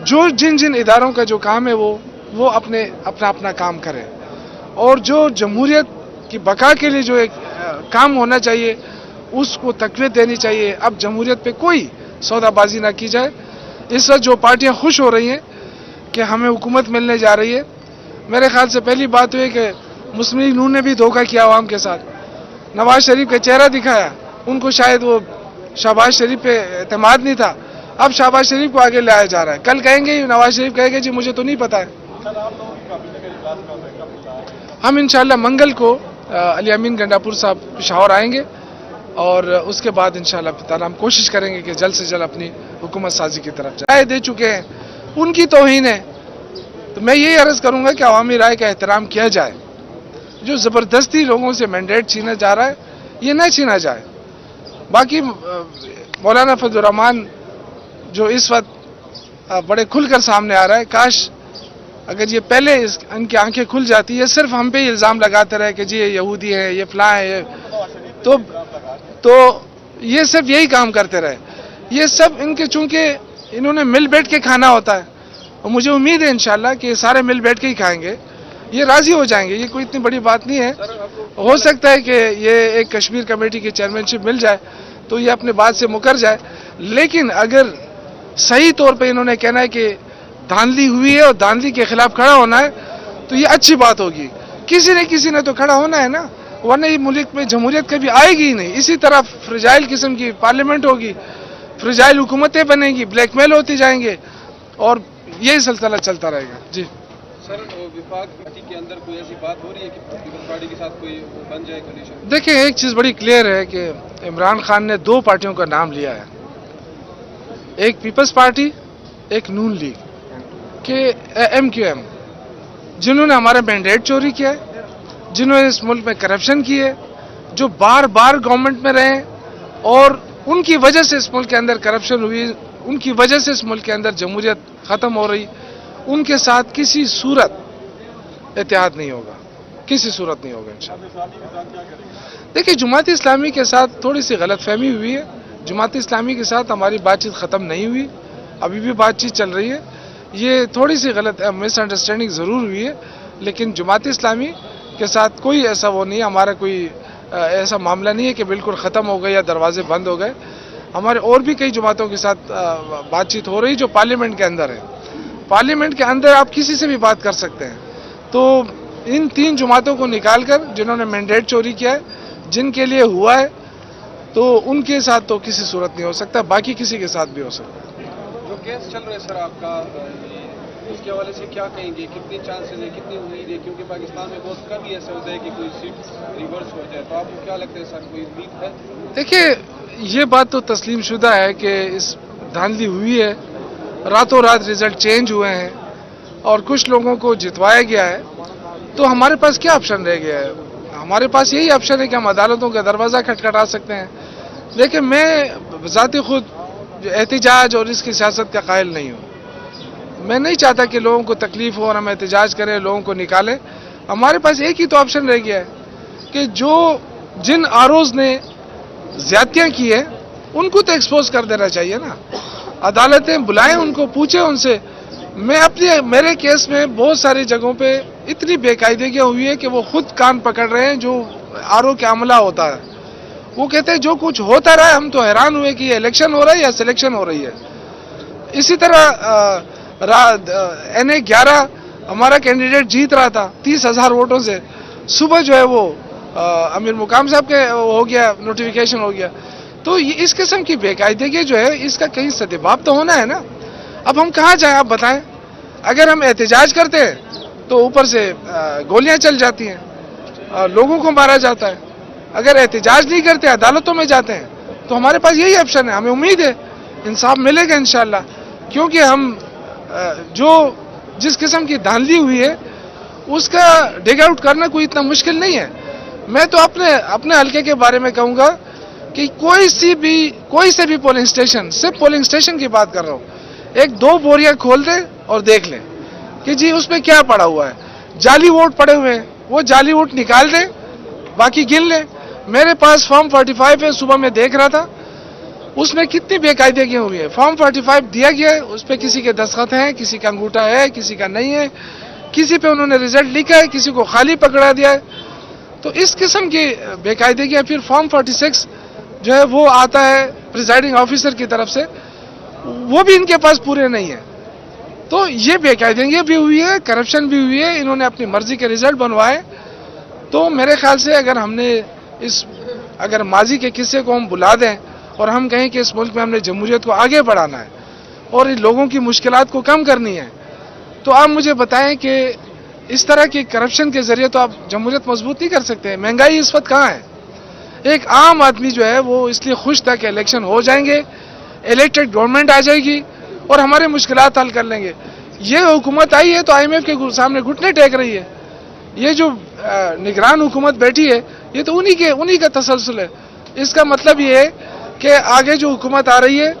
جن اداروں کا جو کام ہے وہ اپنا کام کریں، اور جو جمہوریت کی بقا کے لیے جو ایک کام ہونا چاہیے اس کو تقویت دینی چاہیے. اب جمہوریت پہ کوئی سودا بازی نہ کی جائے. اس وقت جو پارٹیاں خوش ہو رہی ہیں کہ ہمیں حکومت ملنے جا رہی ہے، میرے خیال سے پہلی بات ہوئی کہ مسلم لیگ نون نے بھی دھوکہ کیا عوام کے ساتھ. نواز شریف کا چہرہ دکھایا، ان کو شاید وہ شہباز شریف پہ اعتماد نہیں تھا. اب شہباز شریف کو آگے لایا جا رہا ہے. کل کہیں گے نواز شریف کہے گا جی مجھے تو نہیں پتا ہے. ہم انشاءاللہ منگل کو علی امین گنڈاپور صاحب پشاور آئیں گے اور اس کے بعد انشاءاللہ تعالی ہم کوشش کریں گے کہ جلد سے جلد اپنی حکومت سازی کی طرف رائے دے چکے ہیں، ان کی توہین ہے. تو میں یہی عرض کروں گا کہ عوامی رائے کا احترام کیا جائے. جو زبردستی لوگوں سے مینڈیٹ چھینا جا رہا ہے یہ نہ چھینا جائے. باقی مولانا فضل الرحمان جو اس وقت بڑے کھل کر سامنے آ رہا ہے، کاش اگر یہ پہلے ان کی آنکھیں کھل جاتی ہے. صرف ہم پہ ہی الزام لگاتے رہے کہ جی یہ یہودی ہے، یہ فلاں ہے، تو یہ صرف یہی کام کرتے رہے. یہ سب ان کے چونکہ انہوں نے مل بیٹھ کے کھانا ہوتا ہے، اور مجھے امید ہے انشاءاللہ کہ یہ سارے مل بیٹھ کے ہی کھائیں گے. یہ راضی ہو جائیں گے. یہ کوئی اتنی بڑی بات نہیں ہے. سر آپ کو ہو سکتا ہے کہ یہ ایک کشمیر کمیٹی کی چیئرمین شپ مل جائے تو یہ اپنے بات سے مکر جائے, لیکن اگر صحیح طور پہ انہوں نے کہنا ہے کہ دھاندلی ہوئی ہے اور دھاندلی کے خلاف کھڑا ہونا ہے تو یہ اچھی بات ہوگی. کسی نے تو کھڑا ہونا ہے نا, ورنہ یہ ملک میں جمہوریت کبھی آئے گی ہی نہیں. اسی طرح فرجائل قسم کی پارلیمنٹ ہوگی, فرجائل حکومتیں بنیں گی, بلیک میل ہوتی جائیں گے اور یہی سلسلہ چلتا رہے گا. جی سر وفاق پارٹی کے اندر کوئی ایسی بات ہو رہی ہے کہ پیپلز پارٹی کے ساتھ کوئی بن جائے کنڈیشن؟ دیکھیں, ایک چیز بڑی کلیئر ہے کہ عمران خان نے 2 پارٹیوں کا نام لیا ہے, ایک پیپلز پارٹی, ایک نون لیگ کہ MQM, جنہوں نے ہمارا مینڈیٹ چوری کیا ہے, جنہوں نے اس ملک میں کرپشن کی ہے, جو بار بار گورنمنٹ میں رہے اور ان کی وجہ سے اس ملک کے اندر کرپشن ہوئی, ان کی وجہ سے اس ملک کے اندر جمہوریت ختم ہو رہی. ان کے ساتھ کسی صورت اتحاد نہیں ہوگا, کسی صورت نہیں ہوگا انشاءاللہ. دیکھیں, جماعت اسلامی کے ساتھ تھوڑی سی غلط فہمی ہوئی ہے. جماعت اسلامی کے ساتھ ہماری بات چیت ختم نہیں ہوئی, ابھی بھی بات چیت چل رہی ہے. یہ تھوڑی سی غلط مس انڈرسٹینڈنگ ضرور ہوئی ہے, لیکن جماعت اسلامی کے ساتھ کوئی ایسا وہ نہیں ہے, ہمارا کوئی ایسا معاملہ نہیں ہے کہ بالکل ختم ہو گئے یا دروازے بند ہو گئے. ہمارے اور بھی کئی جماعتوں کے ساتھ بات چیت ہو رہی جو پارلیمنٹ کے اندر ہے. پارلیمنٹ کے اندر آپ کسی سے بھی بات کر سکتے ہیں. تو ان 3 جماعتوں کو نکال کر جنہوں نے مینڈیٹ چوری کیا ہے, جن کے لیے ہوا ہے, تو ان کے ساتھ تو کسی صورت نہیں ہو سکتا, باقی کسی کے ساتھ بھی ہو سکتا ہے. جو کیس چل رہا ہے سر آپ کا, اس کے حوالے سے کیا کہیں گے, کتنی چانسز ہے, کتنی امید ہے, کیونکہ پاکستان میں بہت کم ہی ایسا ہوتا ہے کہ کوئی سیٹ ریورس ہو جائے, تو آپ کو کیا لگتا ہے سر, کوئی امید ہے؟ دیکھیے, یہ بات تو تسلیم شدہ ہے کہ اس دھاندلی ہوئی ہے, راتوں رات رزلٹ چینج ہوئے ہیں اور کچھ لوگوں کو جتوایا گیا ہے. تو ہمارے پاس کیا آپشن رہ گیا ہے؟ ہمارے پاس یہی آپشن ہے کہ ہم عدالتوں کا دروازہ کھٹکھٹا سکتے ہیں. لیکن میں ذاتی خود احتجاج اور اس کی سیاست کا قائل نہیں ہوں. میں نہیں چاہتا کہ لوگوں کو تکلیف ہو اور ہم احتجاج کریں, لوگوں کو نکالیں. ہمارے پاس ایک ہی تو آپشن رہ گیا ہے کہ جن آروز نے زیادتیاں کی ہیں ان کو تو ایکسپوز کر دینا چاہیے نا. عدالتیں بلائیں ان کو, پوچھیں ان سے. میرے کیس میں بہت ساری جگہوں پہ اتنی بے قاعدگیاں ہوئی ہے کہ وہ خود کان پکڑ رہے ہیں. جو آرو کا عملہ ہوتا ہے وہ کہتے ہیں جو کچھ ہوتا رہا ہے, ہم تو حیران ہوئے کہ یہ الیکشن ہو رہا ہے یا سلیکشن ہو رہی ہے. اسی طرح NA11 ہمارا کینڈیڈیٹ جیت رہا تھا 30,000 ووٹوں سے, صبح جو ہے وہ امیر مقام صاحب کے ہو گیا, نوٹیفیکیشن ہو گیا. تو اس قسم کی بے قاعدگی جو ہے اس کا کہیں سدباب تو ہونا ہے نا. اب ہم کہاں جائیں آپ بتائیں؟ اگر ہم احتجاج کرتے ہیں تو اوپر سے گولیاں چل جاتی ہیں, لوگوں کو مارا جاتا ہے. اگر احتجاج نہیں کرتے, عدالتوں میں جاتے ہیں, تو ہمارے پاس یہی آپشن ہے. ہمیں امید ہے انصاف ملے گا انشاءاللہ, کیونکہ ہم جس قسم کی دھاندلی ہوئی ہے اس کا ڈگ آؤٹ کرنا کوئی اتنا مشکل نہیں ہے. میں تو اپنے حلقے کے بارے میں کہوں گا کہ کوئی سے بھی پولنگ اسٹیشن, صرف پولنگ اسٹیشن کی بات کر رہا ہوں, 1-2 بوریاں کھول دیں اور دیکھ لیں کہ جی اس میں کیا پڑا ہوا ہے. جعلی ووٹ پڑے ہوئے ہیں, وہ جعلی ووٹ نکال دیں, باقی گن لیں. میرے پاس فارم 45 ہے, صبح میں دیکھ رہا تھا, اس میں کتنی بے قاعدگیاں ہوئی ہے. فارم 45 دیا گیا ہے, اس پہ کسی کے دستخط ہیں, کسی کا انگوٹھا ہے, کسی کا نہیں ہے, کسی پہ انہوں نے رزلٹ لکھا ہے, کسی کو خالی پکڑا دیا ہے. تو اس قسم کی بے قاعدگیاں, پھر فارم 46 جو ہے وہ آتا ہے پریزائڈنگ آفیسر کی طرف سے, وہ بھی ان کے پاس پورے نہیں ہیں. تو یہ بے قاعدگی بھی ہوئی ہے, کرپشن بھی ہوئی ہے, انہوں نے اپنی مرضی کے رزلٹ بنوائے. تو میرے خیال سے اگر ماضی کے قصے کو ہم بلا دیں اور ہم کہیں کہ اس ملک میں ہم نے جمہوریت کو آگے بڑھانا ہے اور ان لوگوں کی مشکلات کو کم کرنی ہے, تو آپ مجھے بتائیں کہ اس طرح کی کرپشن کے ذریعے تو آپ جمہوریت مضبوط نہیں کر سکتے. مہنگائی اس وقت کہاں ہے؟ ایک عام آدمی جو ہے وہ اس لیے خوش تھا کہ الیکشن ہو جائیں گے, الیکٹڈ گورنمنٹ آ جائے گی اور ہمارے مشکلات حل کر لیں گے. یہ حکومت آئی ہے تو IMF کے سامنے گھٹنے ٹیک رہی ہے. یہ جو نگران حکومت بیٹھی ہے یہ تو انہی کا تسلسل ہے. اس کا مطلب یہ ہے کہ آگے جو حکومت آ رہی ہے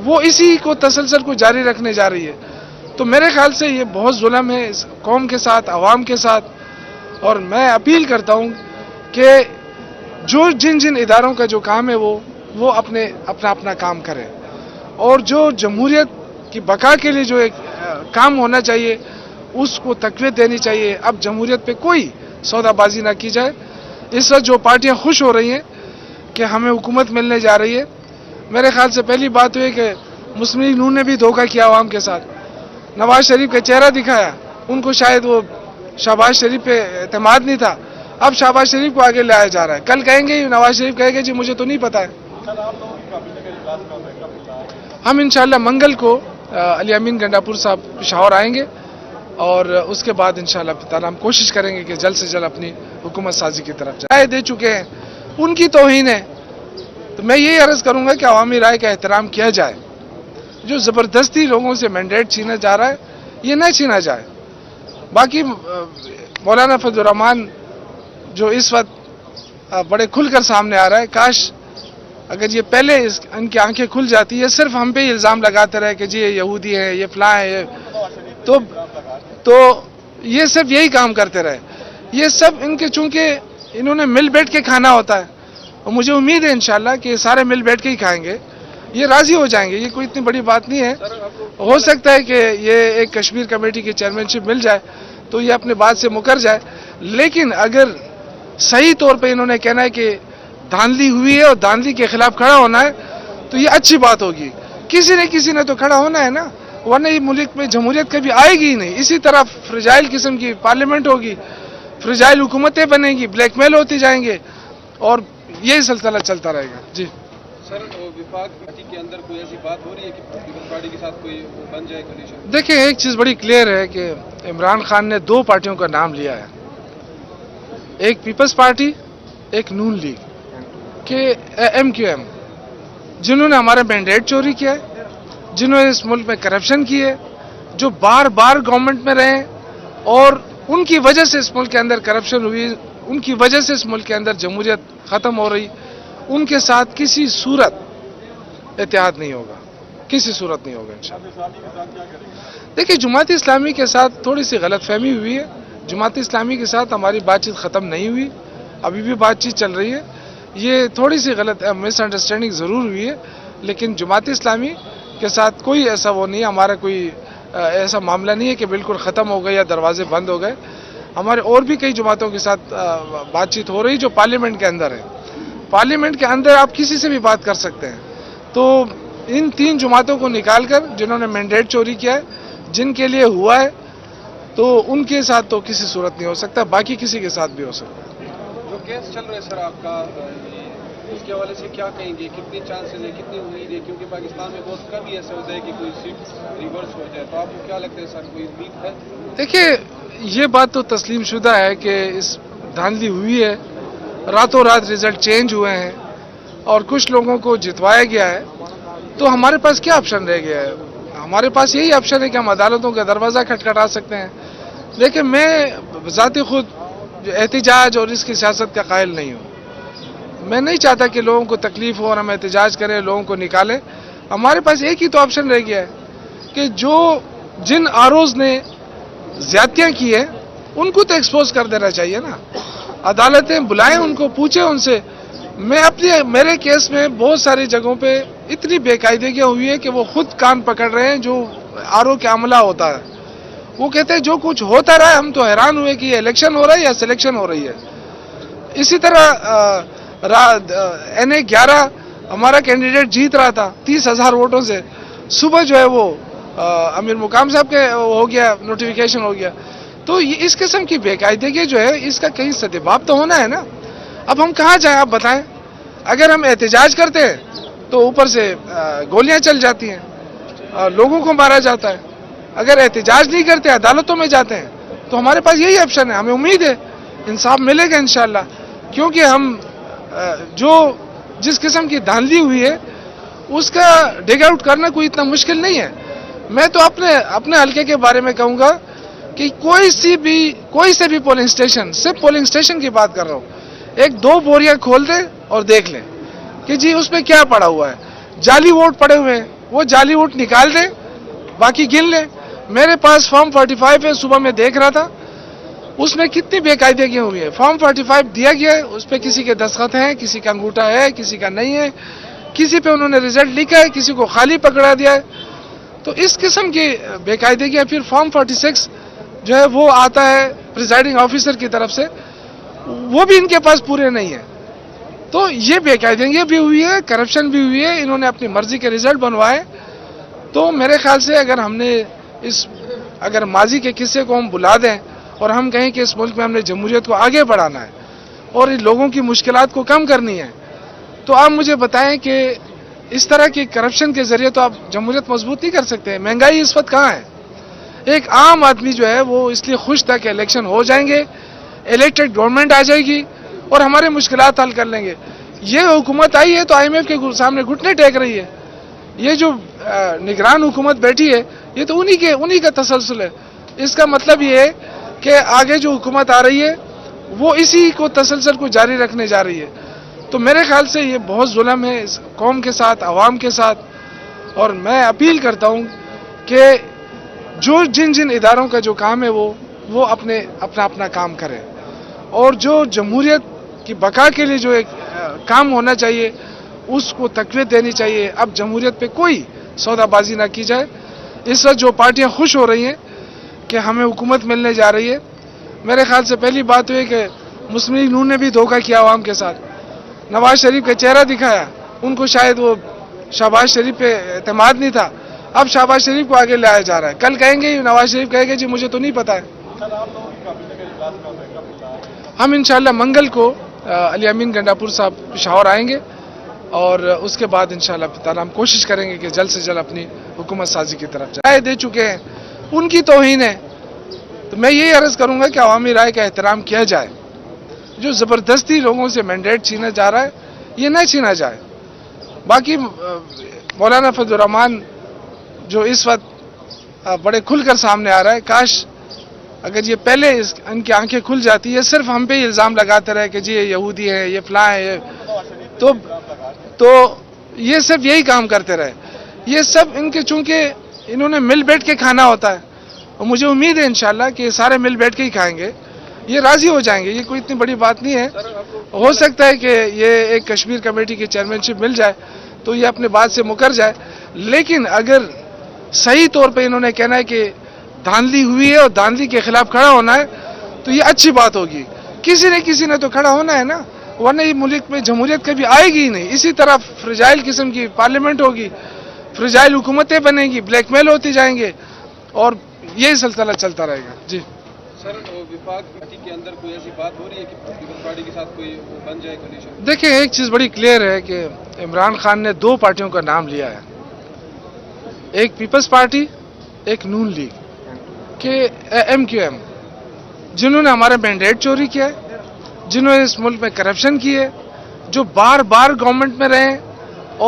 وہ اسی کو تسلسل کو جاری رکھنے جا رہی ہے. تو میرے خیال سے یہ بہت ظلم ہے اس قوم کے ساتھ, عوام کے ساتھ. اور میں اپیل کرتا ہوں کہ جن اداروں کا جو کام ہے وہ اپنا کام کریں, اور جو جمہوریت کی بقا کے لیے جو ایک کام ہونا چاہیے اس کو تقویت دینی چاہیے. اب جمہوریت پہ کوئی سودا بازی نہ کی جائے. اس وقت جو پارٹیاں خوش ہو رہی ہیں کہ ہمیں حکومت ملنے جا رہی ہے، میرے خیال سے پہلی بات ہوئی کہ مسلم لیگ نون نے بھی دھوکہ کیا عوام کے ساتھ. نواز شریف کا چہرہ دکھایا، ان کو شاید وہ شہباز شریف پہ اعتماد نہیں تھا، اب شہباز شریف کو آگے لایا جا رہا ہے. کل کہیں گے نواز شریف کہے گا جی مجھے تو نہیں پتا ہے. ہم انشاءاللہ منگل کو علی امین گنڈاپور صاحب پشاور آئیں گے اور اس کے بعد انشاءاللہ تعالی ہم کوشش کریں گے کہ جلد سے جلد اپنی حکومت سازی کی طرف رائے دے چکے ہیں، ان کی توہین ہے. تو میں یہی عرض کروں گا کہ عوامی رائے کا احترام کیا جائے. جو زبردستی لوگوں سے مینڈیٹ چھینا جا رہا ہے یہ نہ چھینا جائے. باقی مولانا فضل الرحمان جو اس وقت بڑے کھل کر سامنے آ رہا ہے، کاش اگر یہ پہلے ان کی آنکھیں کھل جاتی. یہ صرف ہم پہ ہی الزام لگاتے رہے کہ جی یہ یہودی ہیں، یہ فلاں ہیں، یہ تو یہ صرف یہی کام کرتے رہے. یہ سب ان کے چونکہ انہوں نے مل بیٹھ کے کھانا ہوتا ہے، اور مجھے امید ہے انشاءاللہ کہ سارے مل بیٹھ کے ہی کھائیں گے، یہ راضی ہو جائیں گے. یہ کوئی اتنی بڑی بات نہیں ہے. ہو سکتا ہے کہ یہ ایک کشمیر کمیٹی کی چیئرمین شپ مل جائے تو یہ اپنے بات سے مکر جائے، لیکن اگر صحیح طور پہ انہوں نے کہنا ہے کہ دھاندلی ہوئی ہے اور دھاندلی کے خلاف کھڑا ہونا ہے تو یہ اچھی بات ہوگی. کسی نے تو کھڑا ہونا ہے نا، ورنہ یہ ملک میں جمہوریت کبھی آئے گی ہی نہیں. اسی طرح فریجائل قسم کی پارلیمنٹ ہوگی، فریجائل حکومتیں بنیں گی، بلیک میل ہوتی جائیں گے اور یہی سلسلہ چلتا رہے گا. جی سر، وفاق پارٹی کے اندر کوئی ایسی بات ہو رہی ہے کہ پیپلز پارٹی کے ساتھ کوئی بن جائے کولیشن؟ دیکھیں، ایک چیز بڑی کلیئر ہے کہ عمران خان نے دو پارٹیوں کا نام لیا ہے، ایک پیپلز پارٹی، ایک نون لیگ کہ MQM، جنہوں نے ہمارا مینڈیٹ چوری کیا ہے، جنہوں نے اس ملک میں کرپشن کی ہے، جو بار بار گورنمنٹ میں رہے اور ان کی وجہ سے اس ملک کے اندر کرپشن ہوئی، ان کی وجہ سے اس ملک کے اندر جمہوریت ختم ہو رہی. ان کے ساتھ کسی صورت اتحاد نہیں ہوگا، کسی صورت نہیں ہوگا انشاءاللہ. دیکھیں، جماعت اسلامی کے ساتھ تھوڑی سی غلط فہمی ہوئی ہے. جماعت اسلامی کے ساتھ ہماری بات چیت ختم نہیں ہوئی، ابھی بھی بات چیت چل رہی ہے. یہ تھوڑی سی غلط مس انڈرسٹینڈنگ ضرور ہوئی ہے، لیکن جماعت اسلامی کے ساتھ کوئی ایسا وہ نہیں ہے، ہمارا کوئی ایسا معاملہ نہیں ہے کہ بالکل ختم ہو گئے یا دروازے بند ہو گئے. ہمارے اور بھی کئی جماعتوں کے ساتھ بات چیت ہو رہی جو پارلیمنٹ کے اندر ہے. پارلیمنٹ کے اندر آپ کسی سے بھی بات کر سکتے ہیں. تو ان تین جماعتوں کو نکال کر جنہوں نے مینڈیٹ چوری کیا ہے، جن کے لیے ہوا ہے، تو ان کے ساتھ تو کسی صورت نہیں ہو سکتا، باقی کسی کے ساتھ بھی ہو سکتا ہے. جو کیس چل رہا ہے سر آپ کا، اس کے حوالے سے کیا کہیں گے؟ کتنی چانسز ہے، کتنی امید ہے؟ کیونکہ پاکستان میں بہت کم ہی ایسے ہوتا ہے کہ کوئی سیٹ ریورس ہو جائے، تو آپ کو کیا لگتا ہے سر، کوئی امید ہے؟ دیکھیے، یہ بات تو تسلیم شدہ ہے کہ اس دھاندلی ہوئی ہے، راتوں رات رزلٹ چینج ہوئے ہیں اور کچھ لوگوں کو جتوایا گیا ہے. تو ہمارے پاس کیا آپشن رہ گیا ہے؟ ہمارے پاس یہی آپشن ہے کہ ہم عدالتوں کا دروازہ کھٹکھٹا سکتے ہیں. لیکن میں ذاتی خود احتجاج اور اس کی سیاست کا قائل نہیں ہوں. میں نہیں چاہتا کہ لوگوں کو تکلیف ہو اور ہم احتجاج کریں، لوگوں کو نکالیں. ہمارے پاس ایک ہی تو آپشن رہ گیا ہے کہ جن آروز نے زیادتیاں کی ہیں ان کو تو ایکسپوز کر دینا چاہیے نا. عدالتیں بلائیں ان کو، پوچھیں ان سے. میرے کیس میں بہت ساری جگہوں پہ اتنی بے قاعدگیاں ہوئی ہے کہ وہ خود کان پکڑ رہے ہیں. جو آرو کا عملہ ہوتا ہے وہ کہتے ہیں جو کچھ ہوتا رہا ہے، ہم تو حیران ہوئے کہ یہ الیکشن ہو رہا ہے یا سلیکشن ہو رہی ہے. اسی طرح NA11 ہمارا کینڈیڈیٹ جیت رہا تھا 30,000 ووٹوں سے. صبح جو ہے وہ امیر مقام صاحب کے ہو گیا، نوٹیفیکیشن ہو گیا. تو اس قسم کی بے قاعدگی جو ہے اس کا کہیں سدباب تو ہونا ہے نا. اب ہم کہاں جائیں آپ بتائیں؟ اگر ہم احتجاج کرتے ہیں تو اوپر سے گولیاں چل جاتی ہیں، لوگوں کو مارا جاتا ہے. اگر احتجاج نہیں کرتے، عدالتوں میں جاتے ہیں، تو ہمارے پاس یہی آپشن ہے. ہمیں امید ہے انصاف ملے گا انشاءاللہ، کیونکہ ہم جس قسم کی دھاندلی ہوئی ہے اس کا ڈگ آؤٹ کرنا کوئی اتنا مشکل نہیں ہے. میں تو اپنے حلقے کے بارے میں کہوں گا کہ کوئی سے بھی پولنگ اسٹیشن، صرف پولنگ اسٹیشن کی بات کر رہا ہوں، 1-2 بوریاں کھول دیں اور دیکھ لیں کہ جی اس میں کیا پڑا ہوا ہے. جعلی ووٹ پڑے ہوئے ہیں، وہ جعلی ووٹ نکال دیں، باقی گن لیں. میرے پاس فارم 45 ہے، صبح میں دیکھ رہا تھا، اس میں کتنی بے قاعدگیاں ہوئی ہیں. فارم 45 دیا گیا ہے، اس پہ کسی کے دستخط ہیں، کسی کا انگوٹھا ہے، کسی کا نہیں ہے، کسی پہ انہوں نے رزلٹ لکھا ہے، کسی کو خالی پکڑا دیا ہے. تو اس قسم کی بے قاعدگیاں پھر فارم 46 جو ہے وہ آتا ہے پریزائڈنگ آفیسر کی طرف سے، وہ بھی ان کے پاس پورے نہیں ہیں. تو یہ بے قاعدگی بھی ہوئی ہے، کرپشن بھی ہوئی ہے، انہوں نے اپنی مرضی کے رزلٹ بنوائے. تو میرے خیال سے اگر ماضی کے قصے کو ہم بلا دیں اور ہم کہیں کہ اس ملک میں ہم نے جمہوریت کو آگے بڑھانا ہے اور ان لوگوں کی مشکلات کو کم کرنی ہے، تو آپ مجھے بتائیں کہ اس طرح کی کرپشن کے ذریعے تو آپ جمہوریت مضبوط نہیں کر سکتے. مہنگائی اس وقت کہاں ہے؟ ایک عام آدمی جو ہے وہ اس لیے خوش تھا کہ الیکشن ہو جائیں گے، الیکٹڈ گورنمنٹ آ جائے گی اور ہمارے مشکلات حل کر لیں گے. یہ حکومت آئی ہے تو IMF کے سامنے گھٹنے ٹیک رہی ہے. یہ جو نگران حکومت بیٹھی ہے یہ تو انہی کا تسلسل ہے. اس کا مطلب یہ ہے کہ آگے جو حکومت آ رہی ہے وہ اسی کو تسلسل کو جاری رکھنے جا رہی ہے. تو میرے خیال سے یہ بہت ظلم ہے اس قوم کے ساتھ، عوام کے ساتھ. اور میں اپیل کرتا ہوں کہ جن اداروں کا جو کام ہے وہ اپنا کام کریں، اور جو جمہوریت کی بقا کے لیے جو ایک کام ہونا چاہیے اس کو تقویت دینی چاہیے. اب جمہوریت پہ کوئی سودا بازی نہ کی جائے. اس وقت جو پارٹیاں خوش ہو رہی ہیں کہ ہمیں حکومت ملنے جا رہی ہے، میرے خیال سے پہلی بات ہوئی کہ مسلم لیگ نون نے بھی دھوکہ کیا عوام کے ساتھ. نواز شریف کا چہرہ دکھایا، ان کو شاید وہ شہباز شریف پہ اعتماد نہیں تھا، اب شہباز شریف کو آگے لایا جا رہا ہے. کل کہیں گے نواز شریف کہے گا جی مجھے تو نہیں پتا ہے. ہم انشاءاللہ منگل کو علی امین گنڈاپور صاحب پشاور آئیں گے اور اس کے بعد انشاءاللہ تعالی ہم کوشش کریں گے کہ جلد سے جلد اپنی حکومت سازی کی طرف رائے دے چکے ہیں، ان کی توہین ہے. تو میں یہی عرض کروں گا کہ عوامی رائے کا احترام کیا جائے. جو زبردستی لوگوں سے مینڈیٹ چھینا جا رہا ہے یہ نہ چھینا جائے. باقی مولانا فضل الرحمان جو اس وقت بڑے کھل کر سامنے آ رہا ہے، کاش اگر یہ پہلے ان کی آنکھیں کھل جاتی ہے. صرف ہم پہ ہی الزام لگاتے رہے کہ جی یہ یہودی ہیں، یہ فلاں ہیں، تو یہ صرف یہی کام کرتے رہے. یہ سب ان کے چونکہ انہوں نے مل بیٹھ کے کھانا ہوتا ہے، اور مجھے امید ہے انشاءاللہ کہ یہ سارے مل بیٹھ کے ہی کھائیں گے، یہ راضی ہو جائیں گے. یہ کوئی اتنی بڑی بات نہیں ہے. ہو سکتا ہے کہ یہ ایک کشمیر کمیٹی کی چیئرمین شپ مل جائے تو یہ اپنے بات سے مکر جائے. لیکن اگر صحیح طور پہ انہوں نے کہنا ہے کہ دھاندلی ہوئی ہے اور دھاندلی کے خلاف کھڑا ہونا ہے تو یہ اچھی بات ہوگی. کسی نے تو کھڑا ہونا ہے نا، ورنہ یہ ملک میں جمہوریت کبھی آئے گی ہی نہیں. اسی طرح فرجائل قسم کی پارلیمنٹ ہوگی، فرجائل حکومتیں بنیں گی، بلیک میل ہوتی جائیں گے اور یہی سلسلہ چلتا رہے گا. جی سر، وفاق پارٹی کے اندر کوئی ایسی بات ہو رہی ہے کہ پیپلز پارٹی کے ساتھ کوئی بن جائے کنڈیشن؟ دیکھیں ایک چیز بڑی کلیئر ہے کہ عمران خان نے دو پارٹیوں کا نام لیا ہے، ایک پیپلز پارٹی، ایک نون لیگ کہ MQM، جنہوں نے ہمارا مینڈیٹ چوری کیا ہے، جنہوں نے اس ملک میں کرپشن کی ہے، جو بار گورنمنٹ میں رہے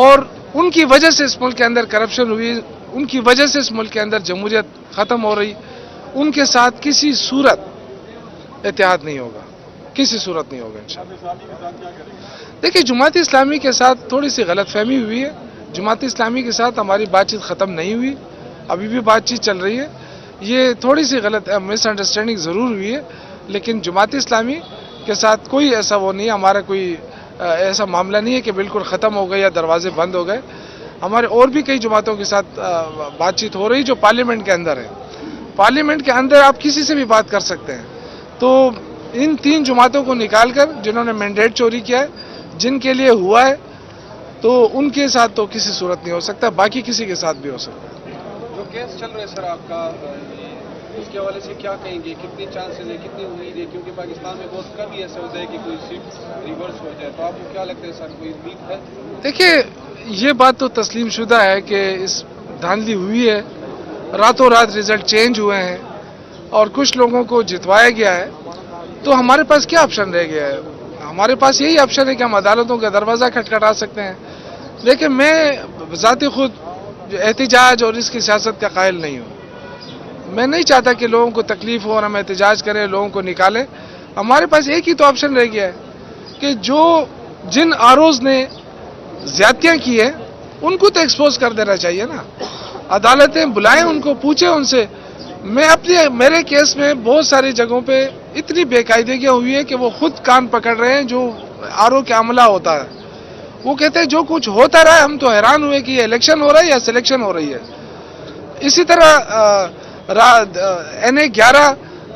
اور ان کی وجہ سے اس ملک کے اندر کرپشن ہوئی، ان کی وجہ سے اس ملک کے اندر جمہوریت ختم ہو رہی. ان کے ساتھ کسی صورت اتحاد نہیں ہوگا، کسی صورت نہیں ہوگا انشاءاللہ. دیکھیں جماعت اسلامی کے ساتھ تھوڑی سی غلط فہمی ہوئی ہے. جماعت اسلامی کے ساتھ ہماری بات چیت ختم نہیں ہوئی، ابھی بھی بات چیت چل رہی ہے. یہ تھوڑی سی غلط مس انڈرسٹینڈنگ ضرور ہوئی ہے، لیکن جماعت اسلامی کے ساتھ کوئی ایسا وہ نہیں ہے، ہمارا کوئی ایسا معاملہ نہیں ہے کہ بالکل ختم ہو گئے یا دروازے بند ہو گئے. ہمارے اور بھی کئی جماعتوں کے ساتھ بات چیت ہو رہی جو پارلیمنٹ کے اندر ہے. پارلیمنٹ کے اندر آپ کسی سے بھی بات کر سکتے ہیں. تو ان تین جماعتوں کو نکال کر جنہوں نے مینڈیٹ چوری کیا ہے، جن کے لیے ہوا ہے، تو ان کے ساتھ تو کسی صورت نہیں ہو سکتا، باقی کسی کے ساتھ بھی ہو سکتا ہے. جو کیس چل رہا ہے سر آپ کا، اس کے حوالے سے کیا کہیں گے؟ کتنی چانسز ہے، کتنی امید ہے؟ کیونکہ پاکستان میں بہت کم ہی ایسا ہوتا ہے کہ کوئی سیٹ ریورس ہو جائے. تو آپ کو کیا لگتا ہے سر، کوئی امید ہے؟ دیکھیے یہ بات تو تسلیم شدہ ہے کہ اس دھاندلی ہوئی ہے، راتوں رات رزلٹ چینج ہوئے ہیں اور کچھ لوگوں کو جتوایا گیا ہے. تو ہمارے پاس کیا آپشن رہ گیا ہے؟ ہمارے پاس یہی آپشن ہے کہ ہم عدالتوں کا دروازہ کھٹکھٹا سکتے ہیں. لیکن میں ذاتی خود احتجاج اور اس کی سیاست کا قائل نہیں ہوں. میں نہیں چاہتا کہ لوگوں کو تکلیف ہو اور ہم احتجاج کریں، لوگوں کو نکالیں. ہمارے پاس ایک ہی تو آپشن رہ گیا ہے کہ جن آروز نے زیادتیاں کی ہیں ان کو تو ایکسپوز کر دینا چاہیے نا. عدالتیں بلائیں ان کو، پوچھیں ان سے. میرے کیس میں بہت ساری جگہوں پہ اتنی بے قاعدگیاں ہوئی ہے کہ وہ خود کان پکڑ رہے ہیں. جو آرو کے عملہ ہوتا ہے وہ کہتے ہیں جو کچھ ہوتا رہا ہے ہم تو حیران ہوئے کہ یہ الیکشن ہو رہا ہے یا سلیکشن ہو رہی ہے. اسی طرح NA11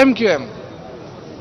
MQM,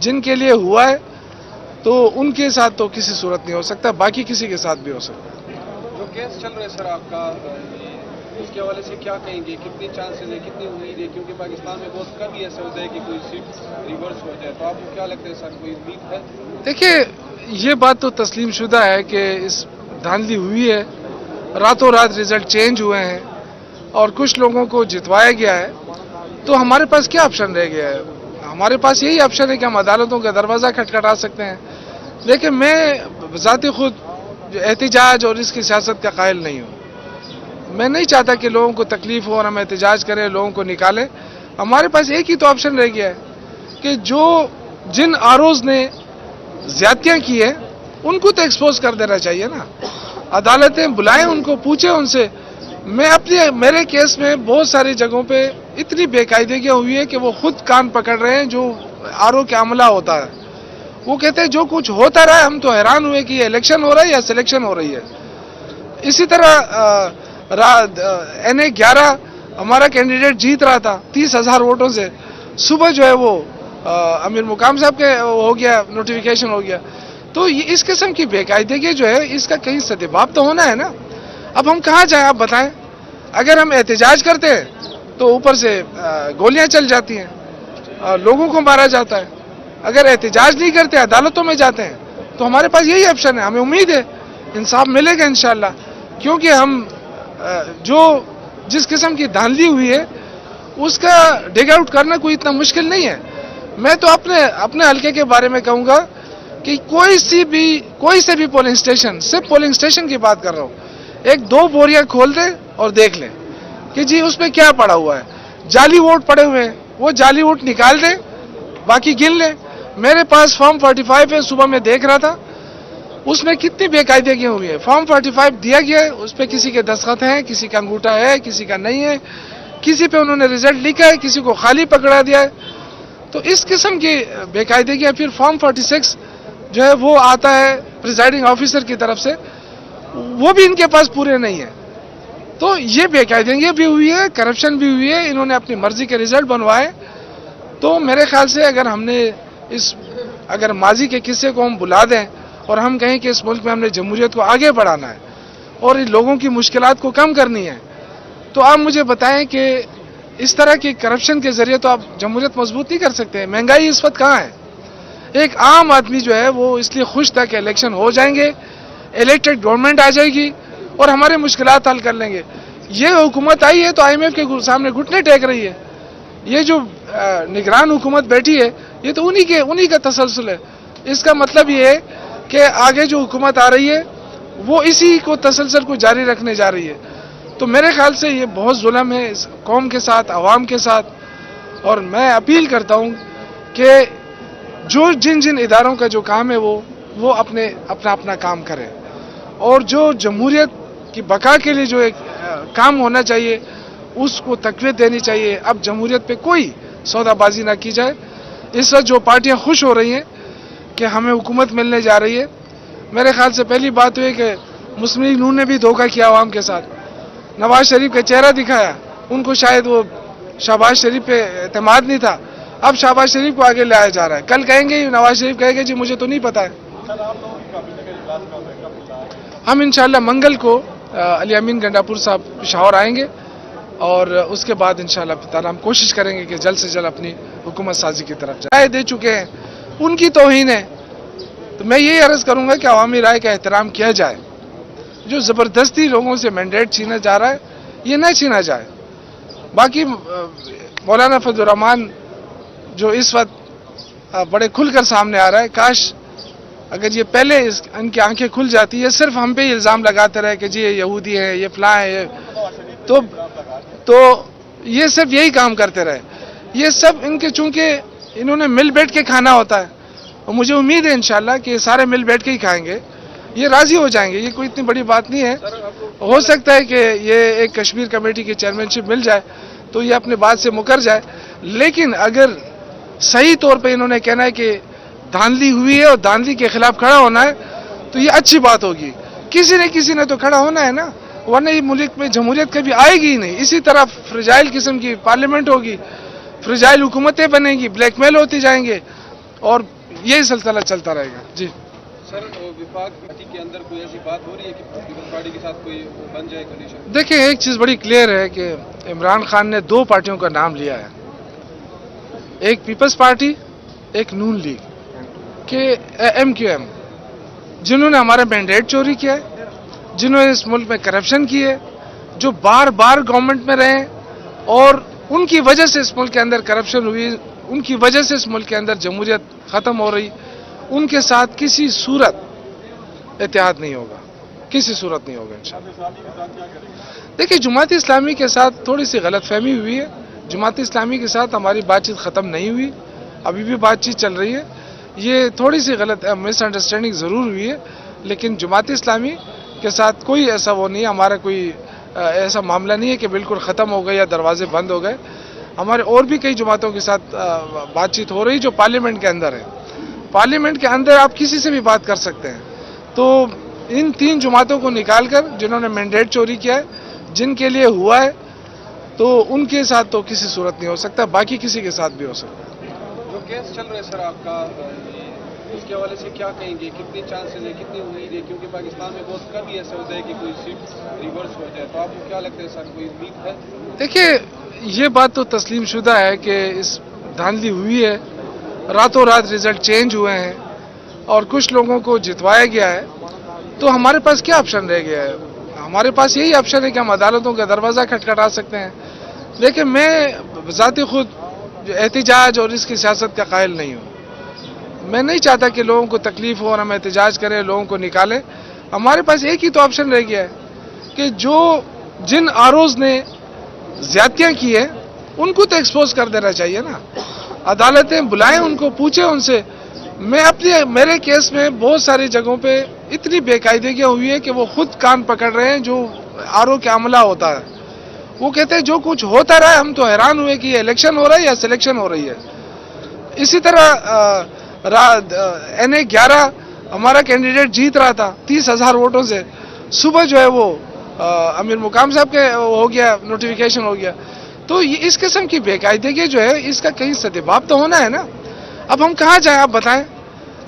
جن کے لیے ہوا ہے تو ان کے ساتھ تو کسی صورت نہیں ہو سکتا، باقی کسی کے ساتھ بھی ہو سکتا ہے۔ جو کیس چل رہا ہے سر آپ کا، اس کے حوالے سے کیا کہیں گے؟ کتنی چانسز ہے، کتنی امید ہے؟ کیونکہ پاکستان میں بہت کم ہی ایسا ہوتا ہے کہ کوئی سیٹ ریورس ہو جائے، تو آپ کو کیا لگتا ہے سر، کوئی امید ہے؟ دیکھیے، یہ بات تو تسلیم شدہ ہے کہ اس دھاندلی ہوئی ہے، راتوں رات رزلٹ چینج ہوئے ہیں اور کچھ لوگوں کو جتوایا گیا ہے، تو ہمارے پاس کیا آپشن رہ گیا ہے؟ ہمارے پاس یہی آپشن ہے کہ ہم عدالتوں کا دروازہ کھٹکھٹا سکتے ہیں، لیکن میں ذاتی خود احتجاج اور اس کی سیاست کا قائل نہیں ہوں۔ میں نہیں چاہتا کہ لوگوں کو تکلیف ہو اور ہم احتجاج کریں، لوگوں کو نکالیں۔ ہمارے پاس ایک ہی تو آپشن رہ گیا ہے کہ جن آروز نے زیادتیاں کی ہیں ان کو تو ایکسپوز کر دینا چاہیے نا، عدالتیں بلائیں ان کو، پوچھیں ان سے۔ میرے کیس میں بہت ساری جگہوں پہ اتنی بے قاعدگیاں ہوئی ہے کہ وہ خود کان پکڑ رہے ہیں، جو آرو کے عملہ ہوتا ہے وہ کہتے ہیں جو کچھ ہوتا رہا ہے، ہم تو حیران ہوئے کہ یہ الیکشن ہو رہا ہے یا سلیکشن ہو رہی ہے۔ اسی طرح NA11 ہمارا کینڈیڈیٹ جیت رہا تھا 30,000 ووٹوں سے، صبح جو ہے وہ امیر مقام صاحب کے ہو گیا، نوٹیفیکیشن ہو گیا۔ تو اس قسم کی بے قاعدگی جو ہے اس کا کہیں سدباب تو ہونا ہے نا۔ اب ہم کہاں جائیں آپ بتائیں؟ اگر ہم احتجاج کرتے ہیں تو اوپر سے گولیاں چل جاتی ہیں، لوگوں کو مارا جاتا ہے۔ اگر احتجاج نہیں کرتے، عدالتوں میں جاتے ہیں، تو ہمارے پاس یہی آپشن ہے، ہمیں امید ہے انصاف ملے گا انشاءاللہ، کیونکہ ہم جس قسم کی دھاندلی ہوئی ہے اس کا ڈگ آؤٹ کرنا کوئی اتنا مشکل نہیں ہے۔ میں تو اپنے حلقے کے بارے میں کہوں گا کہ کوئی سے بھی پولنگ اسٹیشن، صرف پولنگ اسٹیشن کی بات کر رہا ہوں، 1-2 بوریاں کھول دیں اور دیکھ لیں کہ جی اس پہ کیا پڑا ہوا ہے۔ جعلی ووٹ پڑے ہوئے ہیں، وہ جعلی ووٹ نکال دیں، باقی گن لیں۔ میرے پاس فارم 45 ہے، صبح میں دیکھ رہا تھا، اس میں کتنی بے قاعدگیاں ہوئی ہیں۔ فارم 45 دیا گیا ہے، اس پہ کسی کے دستخط ہیں، کسی کا انگوٹھا ہے، کسی کا نہیں ہے، کسی پہ انہوں نے رزلٹ لکھا ہے، کسی کو خالی پکڑا دیا ہے۔ تو اس قسم کی بے قاعدگیاں، پھر فارم 46 جو ہے وہ آتا ہے پریزائڈنگ آفیسر کی طرف سے، وہ بھی ان کے پاس پورے نہیں ہیں۔ تو یہ بے قاعدگی بھی ہوئی ہے، کرپشن بھی ہوئی ہے، انہوں نے اپنی مرضی کے رزلٹ بنوائے۔ تو میرے خیال سے اگر ماضی کے قصے کو ہم بلا دیں اور ہم کہیں کہ اس ملک میں ہم نے جمہوریت کو آگے بڑھانا ہے اور ان لوگوں کی مشکلات کو کم کرنی ہے، تو آپ مجھے بتائیں کہ اس طرح کی کرپشن کے ذریعے تو آپ جمہوریت مضبوط نہیں کر سکتے ہیں۔ مہنگائی اس وقت کہاں ہے؟ ایک عام آدمی جو ہے وہ اس لیے خوش تھا کہ الیکشن ہو جائیں گے، الیکٹڈ گورنمنٹ آ جائے گی اور ہمارے مشکلات حل کر لیں گے۔ یہ حکومت آئی ہے تو IMF کے سامنے گھٹنے ٹیک رہی ہے۔ یہ جو نگران حکومت بیٹھی ہے یہ تو انہی کا تسلسل ہے۔ اس کا مطلب یہ ہے کہ آگے جو حکومت آ رہی ہے وہ اسی کو تسلسل کو جاری رکھنے جا رہی ہے۔ تو میرے خیال سے یہ بہت ظلم ہے اس قوم کے ساتھ، عوام کے ساتھ، اور میں اپیل کرتا ہوں کہ جن اداروں کا جو کام ہے وہ اپنا کام کریں، اور جو جمہوریت کی بقا کے لیے جو ایک کام ہونا چاہیے اس کو تقویت دینی چاہیے۔ اب جمہوریت پہ کوئی سودا بازی نہ کی جائے۔ اس وقت جو پارٹیاں خوش ہو رہی ہیں کہ ہمیں حکومت ملنے جا رہی ہے، میرے خیال سے پہلی بات ہوئی کہ مسلم لیگ نون نے بھی دھوکہ کیا عوام کے ساتھ، نواز شریف کا چہرہ دکھایا، ان کو شاید وہ شہباز شریف پہ اعتماد نہیں تھا، اب شہباز شریف کو آگے لایا جا رہا ہے۔ کل کہیں گے نواز شریف کہے گے جی مجھے تو نہیں پتا ہے۔ ہم انشاءاللہ منگل کو علی امین گنڈاپور صاحب پشاور آئیں گے اور اس کے بعد انشاءاللہ تعالی ہم کوشش کریں گے کہ جلد سے جلد اپنی حکومت سازی کی طرف رائے دے چکے ہیں، ان کی توہین ہے۔ تو میں یہی عرض کروں گا کہ عوامی رائے کا احترام کیا جائے، جو زبردستی لوگوں سے مینڈیٹ چھینا جا رہا ہے یہ نہ چھینا جائے۔ باقی مولانا فضل الرحمان جو اس وقت بڑے کھل کر سامنے آ رہا ہے، کاش اگر یہ پہلے ان کی آنکھیں کھل جاتی ہے، صرف ہم پہ ہی الزام لگاتے رہے کہ جی یہ یہودی ہیں، یہ فلاں ہیں، تو یہ صرف یہی کام کرتے رہے۔ یہ سب ان کے چونکہ انہوں نے مل بیٹھ کے کھانا ہوتا ہے، اور مجھے امید ہے انشاءاللہ کہ یہ سارے مل بیٹھ کے ہی کھائیں گے، یہ راضی ہو جائیں گے، یہ کوئی اتنی بڑی بات نہیں ہے۔ ہو سکتا ہے کہ یہ ایک کشمیر کمیٹی کی چیئرمین شپ مل جائے تو یہ اپنے بات سے مکر جائے، لیکن اگر صحیح طور پہ انہوں نے کہنا ہے کہ دھاندلی ہوئی ہے اور دھاندلی کے خلاف کھڑا ہونا ہے تو یہ اچھی بات ہوگی۔ کسی نے تو کھڑا ہونا ہے نا، ورنہ یہ ملک میں جمہوریت کبھی آئے گی ہی نہیں۔ اسی طرح فریجائل قسم کی پارلیمنٹ ہوگی، فریجائل حکومتیں بنیں گی، بلیک میل ہوتے جائیں گے، اور یہی سلسلہ چلتا رہے گا. جی سر وفاق پارٹی کے اندر کوئی ایسی بات ہو رہی ہے کہ پیپلز پارٹی کے ساتھ کوئی بن جائے کنڈیشن؟ دیکھیں ایک چیز بڑی کلیئر ہے کہ عمران خان نے 2 پارٹیوں کا نام لیا ہے, ایک پیپلز پارٹی, ایک نون لیگ کہ ایم کیو ایم, جنہوں نے ہمارا مینڈیٹ چوری کیا ہے, جنہوں نے اس ملک میں کرپشن کی ہے, جو بار بار گورنمنٹ میں رہے اور ان کی وجہ سے اس ملک کے اندر کرپشن ہوئی, ان کی وجہ سے اس ملک کے اندر جمہوریت ختم ہو رہی, ان کے ساتھ کسی صورت اتحاد نہیں ہوگا, کسی صورت نہیں ہوگا انشاءاللہ. دیکھیے جماعت اسلامی کے ساتھ تھوڑی سی غلط فہمی ہوئی ہے, جماعت اسلامی کے ساتھ ہماری بات چیت ختم نہیں ہوئی, ابھی بھی بات چیت چل رہی ہے. یہ تھوڑی سی غلط مس انڈرسٹینڈنگ ضرور ہوئی ہے, لیکن جماعت اسلامی کے ساتھ کوئی ایسا وہ نہیں ہے, ہمارا کوئی ایسا معاملہ نہیں ہے کہ بالکل ختم ہو گئے یا دروازے بند ہو گئے. ہمارے اور بھی کئی جماعتوں کے ساتھ بات چیت ہو رہی جو پارلیمنٹ کے اندر ہے. پارلیمنٹ کے اندر آپ کسی سے بھی بات کر سکتے ہیں. تو ان 3 جماعتوں کو نکال کر جنہوں نے مینڈیٹ چوری کیا ہے, جن کے لیے ہوا ہے, تو ان کے ساتھ تو کسی صورت نہیں ہو سکتا, باقی کسی کے ساتھ بھی ہو سکتا ہے. جو کیس چل رہا ہے سر آپ کا, اس کے حوالے سے کیا کہیں گے, کتنی چانسز ہے, کتنی امید ہے, کیونکہ پاکستان میں بہت کم ہی ایسا ہوتا ہے کہ کوئی سیٹ ریورس ہو جائے, تو آپ کو کیا لگتا ہے سر, کوئی امید ہے؟ دیکھیے یہ بات تو تسلیم شدہ ہے کہ اس دھاندلی ہوئی ہے, راتوں رات رزلٹ چینج ہوئے ہیں اور کچھ لوگوں کو جتوایا گیا ہے. تو ہمارے پاس کیا آپشن رہ گیا ہے؟ ہمارے پاس یہی آپشن ہے کہ ہم عدالتوں کا دروازہ کھٹکھٹا سکتے ہیں. لیکن میں ذاتی خود احتجاج اور اس کی سیاست کا قائل نہیں ہوں. میں نہیں چاہتا کہ لوگوں کو تکلیف ہو اور ہم احتجاج کریں, لوگوں کو نکالیں. ہمارے پاس ایک ہی تو آپشن رہ گیا ہے کہ جن آروز نے زیادتیاں کی ہیں ان کو تو ایکسپوز کر دینا چاہیے نا. عدالتیں بلائیں, ان کو پوچھیں ان سے. میرے کیس میں بہت ساری جگہوں پہ اتنی بے قاعدگیاں ہوئی ہے کہ وہ خود کان پکڑ رہے ہیں. جو آرو کا عملہ ہوتا ہے وہ کہتے ہیں جو کچھ ہوتا رہا ہے, ہم تو حیران ہوئے کہ یہ الیکشن ہو رہا ہے یا سلیکشن ہو رہی ہے. اسی طرح NA11 ہمارا کینڈیڈیٹ جیت رہا تھا 30,000 ووٹوں سے, صبح جو ہے وہ امیر مقام صاحب کے ہو گیا, نوٹیفیکیشن ہو گیا. تو اس قسم کی بے قاعدگی جو ہے اس کا کہیں سدباب تو ہونا ہے نا. اب ہم کہاں جائیں آپ بتائیں؟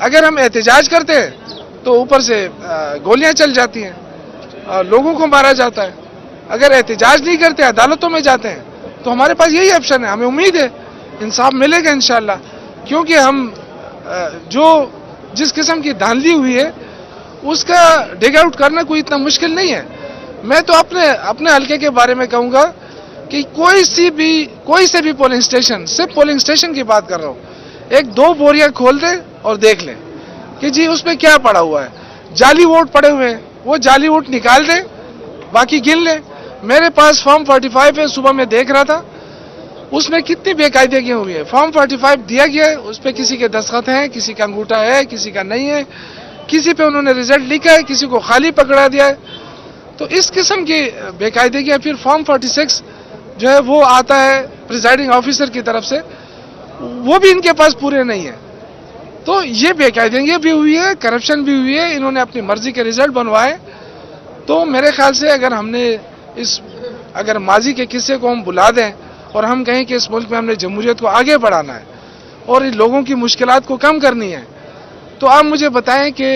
اگر ہم احتجاج کرتے ہیں تو اوپر سے گولیاں چل جاتی ہیں, لوگوں کو مارا جاتا ہے. اگر احتجاج نہیں کرتے, عدالتوں میں جاتے ہیں, تو ہمارے پاس یہی آپشن ہے. ہمیں امید ہے انصاف ملے گا انشاءاللہ, کیونکہ ہم جس قسم کی دھاندلی ہوئی ہے اس کا ڈگ آؤٹ کرنا کوئی اتنا مشکل نہیں ہے. میں تو اپنے حلقے کے بارے میں کہوں گا کہ کوئی سے بھی پولنگ اسٹیشن, صرف پولنگ اسٹیشن کی بات کر رہا ہوں, 1-2 بوریاں کھول دیں اور دیکھ لیں کہ جی اس میں کیا پڑا ہوا ہے. جعلی ووٹ پڑے ہوئے ہیں, وہ جعلی ووٹ نکال دیں, باقی گن لیں. میرے پاس فارم 45 ہے, صبح میں دیکھ رہا تھا, اس میں کتنی بے قاعدگیاں ہوئی ہیں. فارم 45 دیا گیا ہے, اس پہ کسی کے دستخط ہیں, کسی کا انگوٹھا ہے, کسی کا نہیں ہے, کسی پہ انہوں نے رزلٹ لکھا ہے, کسی کو خالی پکڑا دیا ہے. تو اس قسم کی بے قاعدگیاں. پھر فارم 46 جو ہے وہ آتا ہے پریزائڈنگ آفیسر کی طرف سے, وہ بھی ان کے پاس پورے نہیں ہیں. تو یہ بے قاعدگی بھی ہوئی ہے, کرپشن بھی ہوئی ہے, انہوں نے اپنی مرضی کے رزلٹ بنوائے. تو میرے خیال سے اگر ہم نے اگر ماضی کے قصے کو ہم بلا دیں اور ہم کہیں کہ اس ملک میں ہم نے جمہوریت کو آگے بڑھانا ہے اور ان لوگوں کی مشکلات کو کم کرنی ہے, تو آپ مجھے بتائیں کہ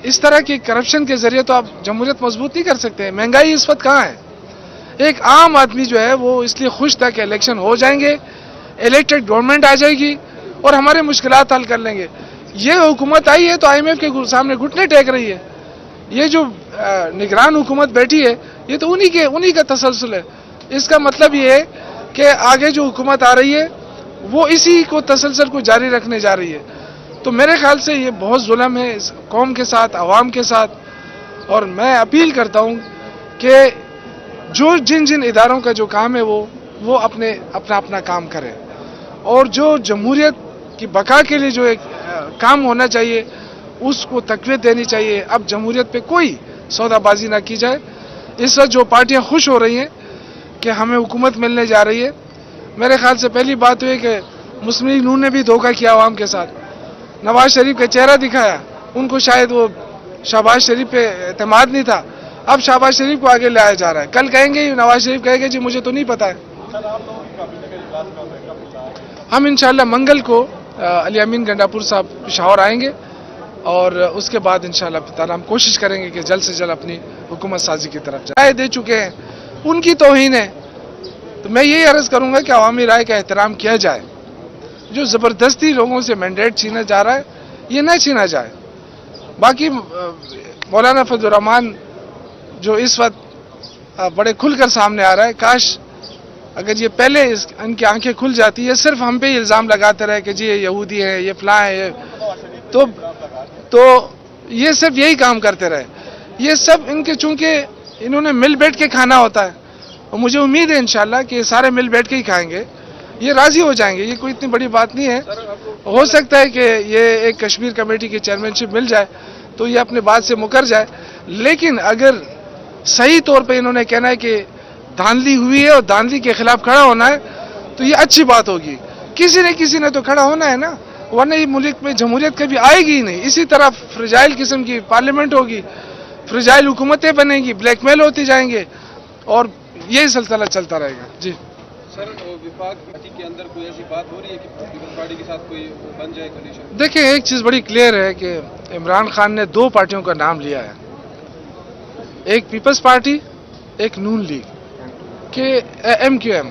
اس طرح کی کرپشن کے ذریعے تو آپ جمہوریت مضبوط نہیں کر سکتے. مہنگائی اس وقت کہاں ہے؟ ایک عام آدمی جو ہے وہ اس لیے خوش تھا کہ الیکشن ہو جائیں گے, الیکٹڈ گورنمنٹ آ جائے گی اور ہمارے مشکلات حل کر لیں گے. یہ حکومت آئی ہے تو IMF کے سامنے گھٹنے ٹیک رہی ہے. یہ جو نگران حکومت بیٹھی ہے یہ تو انہی کا تسلسل ہے. اس کا مطلب یہ ہے کہ آگے جو حکومت آ رہی ہے وہ اسی کو تسلسل کو جاری رکھنے جا رہی ہے. تو میرے خیال سے یہ بہت ظلم ہے اس قوم کے ساتھ, عوام کے ساتھ. اور میں اپیل کرتا ہوں کہ جن اداروں کا جو کام ہے وہ اپنا کام کرے, اور جو جمہوریت کی بقا کے لیے جو ایک کام ہونا چاہیے اس کو تقویت دینی چاہیے. اب جمہوریت پہ کوئی سودا بازی نہ کی جائے. اس وقت جو پارٹیاں خوش ہو رہی ہیں کہ ہمیں حکومت ملنے جا رہی ہے, میرے خیال سے پہلی بات ہوئی کہ مسلم لیگ نون نے بھی دھوکہ کیا عوام کے ساتھ. نواز شریف کا چہرہ دکھایا, ان کو شاید وہ شہباز شریف پہ اعتماد نہیں تھا, اب شہباز شریف کو آگے لایا جا رہا ہے. کل کہیں گے نواز شریف کہے گا جی مجھے تو نہیں پتا ہے. ہم انشاءاللہ منگل کو علی امین گنڈاپور صاحب پشاور آئیں گے اور اس کے بعد انشاءاللہ تعالی ہم کوشش کریں گے کہ جلد سے جلد اپنی حکومت سازی کی طرف رائے دے چکے ہیں، ان کی توہین ہے، تو میں یہی عرض کروں گا کہ عوامی رائے کا احترام کیا جائے. جو زبردستی لوگوں سے مینڈیٹ چھینا جا رہا ہے یہ نہ چھینا جائے. باقی مولانا فضل الرحمان جو اس وقت بڑے کھل کر سامنے آ رہا ہے، کاش اگر یہ پہلے ان کی آنکھیں کھل جاتی ہے، صرف ہم پہ ہی الزام لگاتے رہے کہ جی یہ یہودی ہے، یہ فلاں ہے، تو یہ صرف یہی کام کرتے رہے. یہ سب ان کے چونکہ انہوں نے مل بیٹھ کے کھانا ہوتا ہے، اور مجھے امید ہے انشاءاللہ کہ یہ سارے مل بیٹھ کے ہی کھائیں گے، یہ راضی ہو جائیں گے. یہ کوئی اتنی بڑی بات نہیں ہے. ہو سکتا ہے کہ یہ ایک کشمیر کمیٹی کی چیئرمین شپ مل جائے تو یہ اپنے بات سے مکر جائے، لیکن اگر صحیح طور پہ انہوں نے کہنا ہے کہ دھاندلی ہوئی ہے اور دھاندلی کے خلاف کھڑا ہونا ہے تو یہ اچھی بات ہوگی. کسی نے تو کھڑا ہونا ہے نا، ورنہ یہ ملک میں جمہوریت کبھی آئے گی ہی نہیں. اسی طرح فرجائل قسم کی پارلیمنٹ ہوگی، فرجائل حکومتیں بنیں گی، بلیک میل ہوتی جائیں گے اور یہی سلسلہ چلتا رہے گا. جی سر، وفاق پارٹی کے اندر کوئی ایسی بات ہو رہی ہے کہ پیپلز پارٹی کے ساتھ کوئی بن جائے کنڈیشن؟ دیکھیں، ایک چیز بڑی کلیئر ہے کہ عمران خان نے دو پارٹیوں کا نام لیا ہے، ایک پیپلز پارٹی، ایک نون لیگ کہ MQM،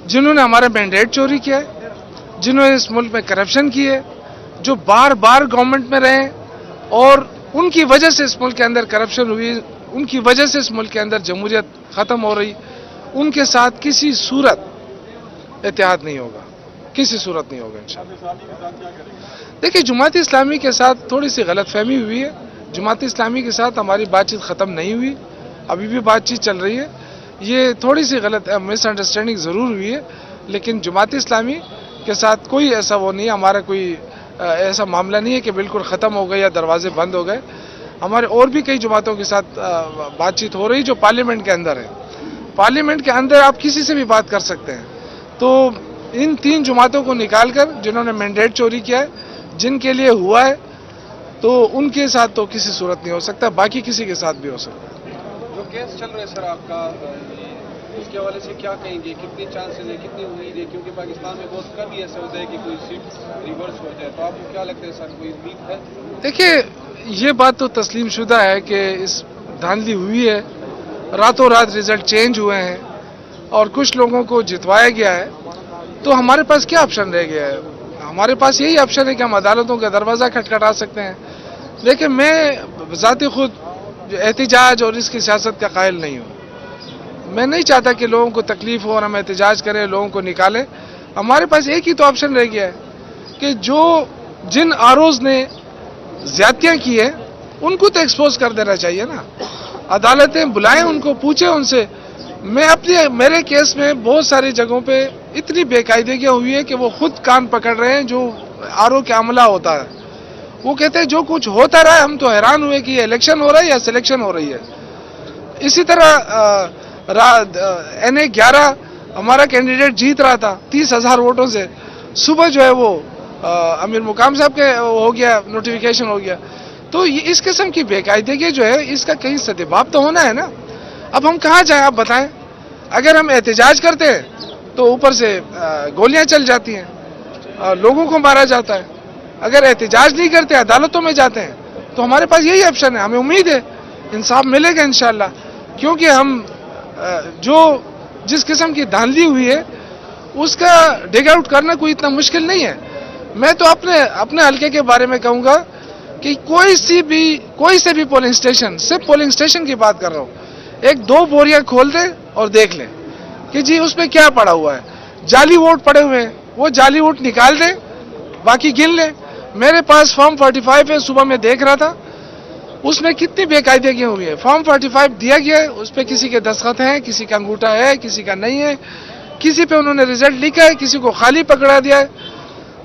جنہوں نے ہمارا مینڈیٹ چوری کیا ہے، جنہوں نے اس ملک میں کرپشن کی ہے، جو بار بار گورنمنٹ میں رہے اور ان کی وجہ سے اس ملک کے اندر کرپشن ہوئی، ان کی وجہ سے اس ملک کے اندر جمہوریت ختم ہو رہی. ان کے ساتھ کسی صورت اتحاد نہیں ہوگا، کسی صورت نہیں ہوگا انشاءاللہ. دیکھیں، جماعت اسلامی کے ساتھ تھوڑی سی غلط فہمی ہوئی ہے. جماعت اسلامی کے ساتھ ہماری بات چیت ختم نہیں ہوئی، ابھی بھی بات چیت چل رہی ہے. یہ تھوڑی سی غلط مس انڈرسٹینڈنگ ضرور ہوئی ہے، لیکن جماعت اسلامی کے ساتھ کوئی ایسا وہ نہیں ہے، ہمارا کوئی ایسا معاملہ نہیں ہے کہ بالکل ختم ہو گئے یا دروازے بند ہو گئے. ہمارے اور بھی کئی جماعتوں کے ساتھ بات چیت ہو رہی جو پارلیمنٹ کے اندر ہے. پارلیمنٹ کے اندر آپ کسی سے بھی بات کر سکتے ہیں. تو ان تین جماعتوں کو نکال کر جنہوں نے مینڈیٹ چوری کیا ہے، جن کے لیے ہوا ہے، تو ان کے ساتھ تو کسی صورت نہیں ہو سکتا، باقی کسی کے ساتھ بھی ہو سکتا ہے. جو کیس چل رہا ہے سر آپ کا، اس کے حوالے سے کیا کہیں گے؟ کتنی چانسز ہے، کتنی امید ہے؟ کیونکہ پاکستان میں بہت کم ہی ایسا ہوتا ہے کہ کوئی سیٹ ریورس ہو جائے، تو آپ کو کیا لگتا ہے سر، کوئی امید ہے؟ دیکھیے، یہ بات تو تسلیم شدہ ہے کہ اس دھاندلی ہوئی ہے، راتوں رات رزلٹ چینج ہوئے ہیں اور کچھ لوگوں کو جتوایا گیا ہے. تو ہمارے پاس کیا آپشن رہ گیا ہے؟ ہمارے پاس یہی آپشن ہے کہ ہم عدالتوں کا دروازہ کھٹکھٹا سکتے ہیں. لیکن میں ذاتی خود احتجاج اور اس کی سیاست کا قائل نہیں ہوں. میں نہیں چاہتا کہ لوگوں کو تکلیف ہو اور ہم احتجاج کریں، لوگوں کو نکالیں. ہمارے پاس ایک ہی تو آپشن رہ گیا ہے کہ جن آروز نے زیادتیاں کی ہیں ان کو تو ایکسپوز کر دینا چاہیے نا. عدالتیں بلائیں ان کو، پوچھیں ان سے. میرے کیس میں بہت ساری جگہوں پہ اتنی بے قاعدگیاں ہوئی ہے کہ وہ خود کان پکڑ رہے ہیں. جو آرو کا عملہ ہوتا ہے وہ کہتے ہیں جو کچھ ہوتا رہا ہے ہم تو حیران ہوئے کہ یہ الیکشن ہو رہا ہے یا سلیکشن ہو رہی ہے. اسی طرح NA11 ہمارا کینڈیڈیٹ جیت رہا تھا 30,000 ووٹوں سے. صبح جو ہے وہ امیر مقام صاحب کے ہو گیا، نوٹیفیکیشن ہو گیا. تو اس قسم کی بے قاعدگی جو ہے اس کا کہیں سدباب تو ہونا ہے نا. اب ہم کہاں جائیں آپ بتائیں؟ اگر ہم احتجاج کرتے ہیں تو اوپر سے گولیاں چل جاتی ہیں، لوگوں کو مارا جاتا ہے. اگر احتجاج نہیں کرتے، عدالتوں میں جاتے ہیں، تو ہمارے پاس یہی آپشن ہے. ہمیں امید ہے انصاف ملے گا انشاءاللہ، کیونکہ ہم جس قسم کی دھاندلی ہوئی ہے اس کا ڈگ آؤٹ کرنا کوئی اتنا مشکل نہیں ہے. میں تو اپنے حلقے کے بارے میں کہوں گا کہ کوئی سے بھی پولنگ اسٹیشن، صرف پولنگ اسٹیشن کی بات کر رہا ہوں، 1-2 بوریاں کھول دیں اور دیکھ لیں کہ جی اس میں کیا پڑا ہوا ہے. جعلی ووٹ پڑے ہوئے ہیں، وہ جعلی ووٹ نکال دیں، باقی گن لیں. میرے پاس فارم 45 ہے، صبح میں دیکھ رہا تھا اس میں کتنی بے قاعدگیاں ہوئی ہیں. فارم 45 دیا گیا ہے، اس پہ کسی کے دستخط ہیں، کسی کا انگوٹھا ہے، کسی کا نہیں ہے، کسی پہ انہوں نے رزلٹ لکھا ہے، کسی کو خالی پکڑا دیا ہے.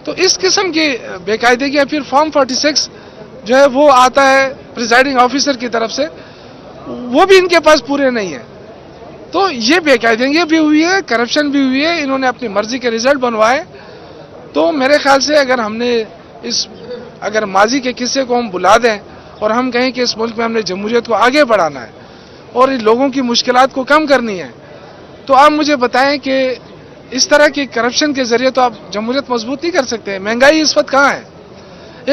تو اس قسم کی بے قاعدگیاں. پھر فارم 46 جو ہے وہ آتا ہے پریزائڈنگ آفیسر کی طرف سے، وہ بھی ان کے پاس پورے نہیں ہیں. تو یہ بے قاعدگیاں بھی ہوئی ہے، کرپشن بھی ہوئی ہے. انہوں نے اپنی مرضی کے رزلٹ بنوائے. تو میرے خیال سے اگر ماضی کے قصے کو ہم بلا دیں اور ہم کہیں کہ اس ملک میں ہم نے جمہوریت کو آگے بڑھانا ہے اور ان لوگوں کی مشکلات کو کم کرنی ہے، تو آپ مجھے بتائیں کہ اس طرح کی کرپشن کے ذریعے تو آپ جمہوریت مضبوط نہیں کر سکتے. مہنگائی اس وقت کہاں ہے؟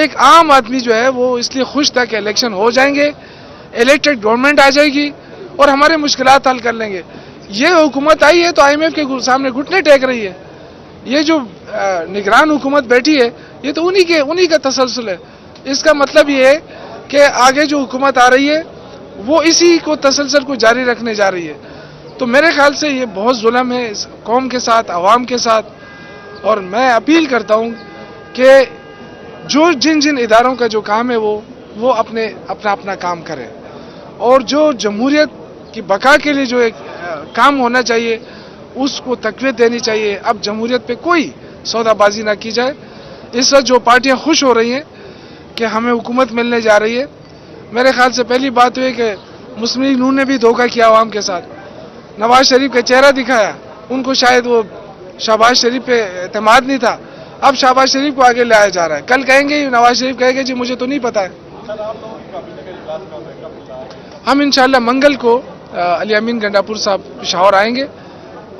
ایک عام آدمی جو ہے وہ اس لیے خوش تھا کہ الیکشن ہو جائیں گے, الیکٹڈ گورنمنٹ آ جائے گی اور ہمارے مشکلات حل کر لیں گے. یہ حکومت آئی ہے تو آئی ایم ایف کے سامنے گھٹنے ٹیک رہی ہے. یہ جو نگران حکومت بیٹھی ہے یہ تو انہی کا تسلسل ہے. اس کا مطلب یہ ہے کہ آگے جو حکومت آ رہی ہے وہ اسی کو تسلسل کو جاری رکھنے جا رہی ہے. تو میرے خیال سے یہ بہت ظلم ہے اس قوم کے ساتھ, عوام کے ساتھ. اور میں اپیل کرتا ہوں کہ جن اداروں کا جو کام ہے وہ اپنا کام کریں, اور جو جمہوریت کی بقا کے لیے جو ایک کام ہونا چاہیے اس کو تقویت دینی چاہیے. اب جمہوریت پہ کوئی سودا بازی نہ کی جائے. اس وقت جو پارٹیاں خوش ہو رہی ہیں کہ ہمیں حکومت ملنے جا رہی ہے, میرے خیال سے پہلی بات ہوئی کہ مسلم لیگ نون نے بھی دھوکہ کیا عوام کے ساتھ. نواز شریف کا چہرہ دکھایا, ان کو شاید وہ شہباز شریف پہ اعتماد نہیں تھا, اب شہباز شریف کو آگے لایا جا رہا ہے. کل کہیں گے نواز شریف کہے گا جی مجھے تو نہیں پتا ہے. ہم انشاءاللہ منگل کو علی امین گنڈاپور صاحب پشاور آئیں گے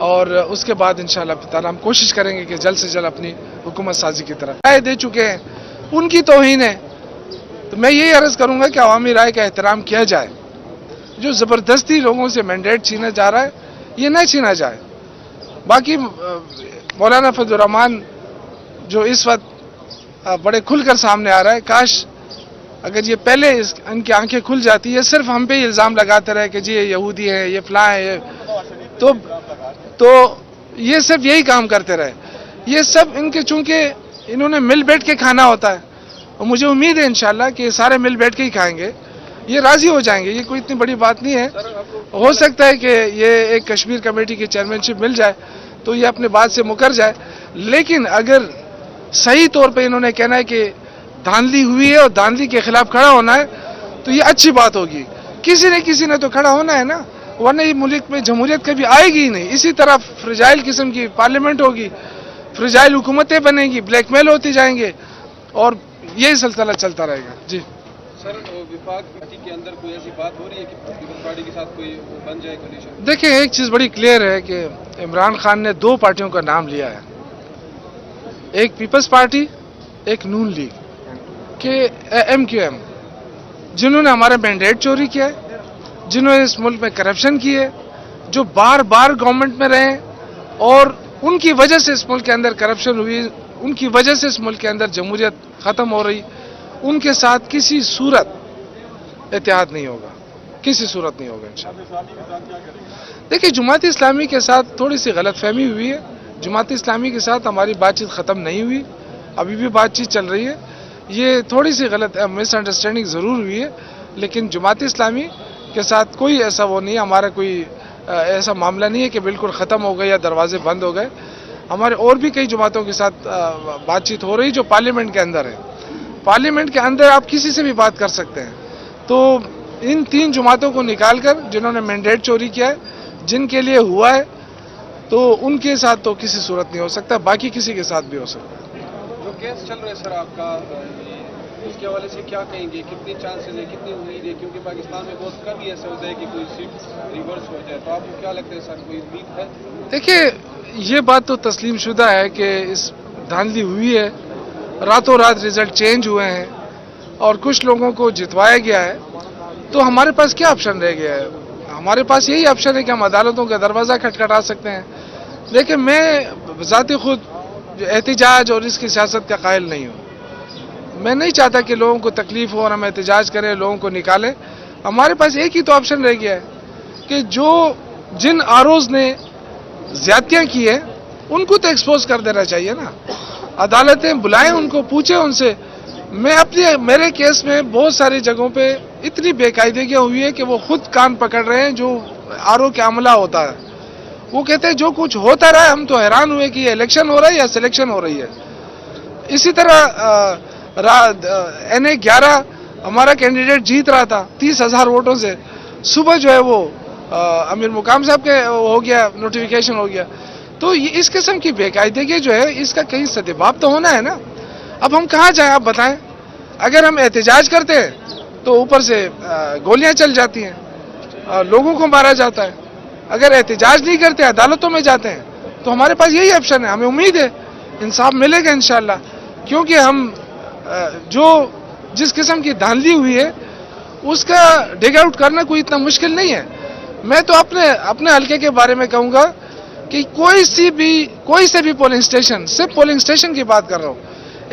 اور اس کے بعد انشاءاللہ تعالی ہم کوشش کریں گے کہ جلد سے جلد اپنی حکومت سازی کی طرف رائے دے چکے ہیں. ان کی توہین ہے تو میں یہی عرض کروں گا کہ عوامی رائے کا احترام کیا جائے. جو زبردستی لوگوں سے مینڈیٹ چھینا جا رہا ہے یہ نہ چھینا جائے. باقی مولانا فضل الرحمان جو اس وقت بڑے کھل کر سامنے آ رہا ہے, کاش اگر یہ پہلے ان کی آنکھیں کھل جاتی ہے. صرف ہم پہ ہی الزام لگاتے رہے کہ جی یہ یہودی ہیں, یہ فلاں ہیں, تو یہ صرف یہی کام کرتے رہے. یہ سب ان کے چونکہ انہوں نے مل بیٹھ کے کھانا ہوتا ہے, اور مجھے امید ہے انشاءاللہ کہ سارے مل بیٹھ کے ہی کھائیں گے, یہ راضی ہو جائیں گے. یہ کوئی اتنی بڑی بات نہیں ہے. ہو سکتا ہے کہ یہ ایک کشمیر کمیٹی کی چیئرمین شپ مل جائے تو یہ اپنے بات سے مکر جائے, لیکن اگر صحیح طور پہ انہوں نے کہنا ہے کہ دھاندلی ہوئی ہے اور دھاندلی کے خلاف کھڑا ہونا ہے تو یہ اچھی بات ہوگی. کسی نے تو کھڑا ہونا ہے نا, ورنہ یہ ملک میں جمہوریت کبھی آئے گی ہی نہیں. اسی طرح فریجائل قسم کی پارلیمنٹ ہوگی, فریجائل حکومتیں بنیں گی, بلیک میل ہوتی جائیں گے اور یہی سلسلہ چلتا رہے گا. جی سر, وفاق پارٹی کے اندر کوئی ایسی بات ہو رہی ہے کہ پیپلز پارٹی کے ساتھ کوئی بن جائے کولیشن؟ دیکھیں ایک چیز بڑی کلیئر ہے کہ عمران خان نے دو پارٹیوں کا نام لیا ہے, ایک پیپلز پارٹی, ایک نون لیگ کہ ایم کیو ایم, جنہوں نے ہمارا مینڈیٹ چوری کیا ہے, جنہوں نے اس ملک میں کرپشن کی ہے, جو بار بار گورنمنٹ میں رہے اور ان کی وجہ سے اس ملک کے اندر کرپشن ہوئی, ان کی وجہ سے اس ملک کے اندر جمہوریت ختم ہو رہی. ان کے ساتھ کسی صورت اتحاد نہیں ہوگا, کسی صورت نہیں ہوگا انشاءاللہ. دیکھیں جماعت اسلامی کے ساتھ تھوڑی سی غلط فہمی ہوئی ہے. جماعت اسلامی کے ساتھ ہماری بات چیت ختم نہیں ہوئی, ابھی بھی بات چیت چل رہی ہے. یہ تھوڑی سی غلط مس انڈرسٹینڈنگ ضرور ہوئی ہے, لیکن جماعت اسلامی کے ساتھ کوئی ایسا وہ نہیں ہے, ہمارا کوئی ایسا معاملہ نہیں ہے کہ بالکل ختم ہو گئے یا دروازے بند ہو گئے. ہمارے اور بھی کئی جماعتوں کے ساتھ بات چیت ہو رہی جو پارلیمنٹ کے اندر ہے. پارلیمنٹ کے اندر آپ کسی سے بھی بات کر سکتے ہیں. تو ان تین جماعتوں کو نکال کر جنہوں نے مینڈیٹ چوری کیا ہے, جن کے لیے ہوا ہے, تو ان کے ساتھ تو کسی صورت نہیں ہو سکتا, باقی کسی کے ساتھ بھی ہو سکتا ہے. جو کیس چل رہا ہے سر آپ کا, اس کے حوالے سے کیا کہیں گے, کتنی چانسز ہے, کتنی امید ہے, کیونکہ پاکستان میں بہت کم ہی ایسا ہوتا ہے کہ کوئی سیٹ ریورس ہو جائے, تو آپ کو کیا لگتا ہے سر, کوئی امید ہے؟ دیکھیے یہ بات تو تسلیم شدہ ہے کہ اس دھاندلی ہوئی ہے, راتوں رات رزلٹ چینج ہوئے ہیں اور کچھ لوگوں کو جتوایا گیا ہے. تو ہمارے پاس کیا آپشن رہ گیا ہے؟ ہمارے پاس یہی آپشن ہے کہ ہم عدالتوں کا دروازہ کھٹکھٹا سکتے ہیں. لیکن میں ذاتی خود احتجاج اور اس کی سیاست کا قائل نہیں ہوں. میں نہیں چاہتا کہ لوگوں کو تکلیف ہو اور ہم احتجاج کریں, لوگوں کو نکالیں. ہمارے پاس ایک ہی تو آپشن رہ گیا ہے کہ جن آروز نے زیادتیاں کی ہیں ان کو تو ایکسپوز کر دینا چاہیے نا. عدالتیں بلائیں, ان کو پوچھیں ان سے. میرے کیس میں بہت ساری جگہوں پہ اتنی بے قاعدگیاں ہوئی ہے کہ وہ خود کان پکڑ رہے ہیں. جو آرو کا عملہ ہوتا ہے وہ کہتے ہیں جو کچھ ہوتا رہا ہے, ہم تو حیران ہوئے کہ یہ الیکشن ہو رہا ہے یا سلیکشن ہو رہی ہے. اسی طرح NA11 ہمارا کینڈیڈیٹ جیت رہا تھا 30,000 ووٹوں سے, صبح جو ہے وہ امیر مقام صاحب کے ہو گیا, نوٹیفیکیشن ہو گیا. تو اس قسم کی بے قاعدگی جو ہے اس کا کہیں سدباب تو ہونا ہے نا. اب ہم کہاں جائیں آپ بتائیں؟ اگر ہم احتجاج کرتے ہیں تو اوپر سے گولیاں چل جاتی ہیں, لوگوں کو مارا جاتا ہے. اگر احتجاج نہیں کرتے, عدالتوں میں جاتے ہیں تو ہمارے پاس یہی آپشن ہے. ہمیں امید ہے انصاف ملے گا انشاءاللہ, کیونکہ ہم جو جس قسم کی دھاندلی ہوئی ہے اس کا ڈگ آؤٹ کرنا کوئی اتنا مشکل نہیں ہے. میں تو اپنے حلقے کے بارے میں کہوں گا کہ کوئی سے بھی پولنگ اسٹیشن, صرف پولنگ اسٹیشن کی بات کر رہا ہوں,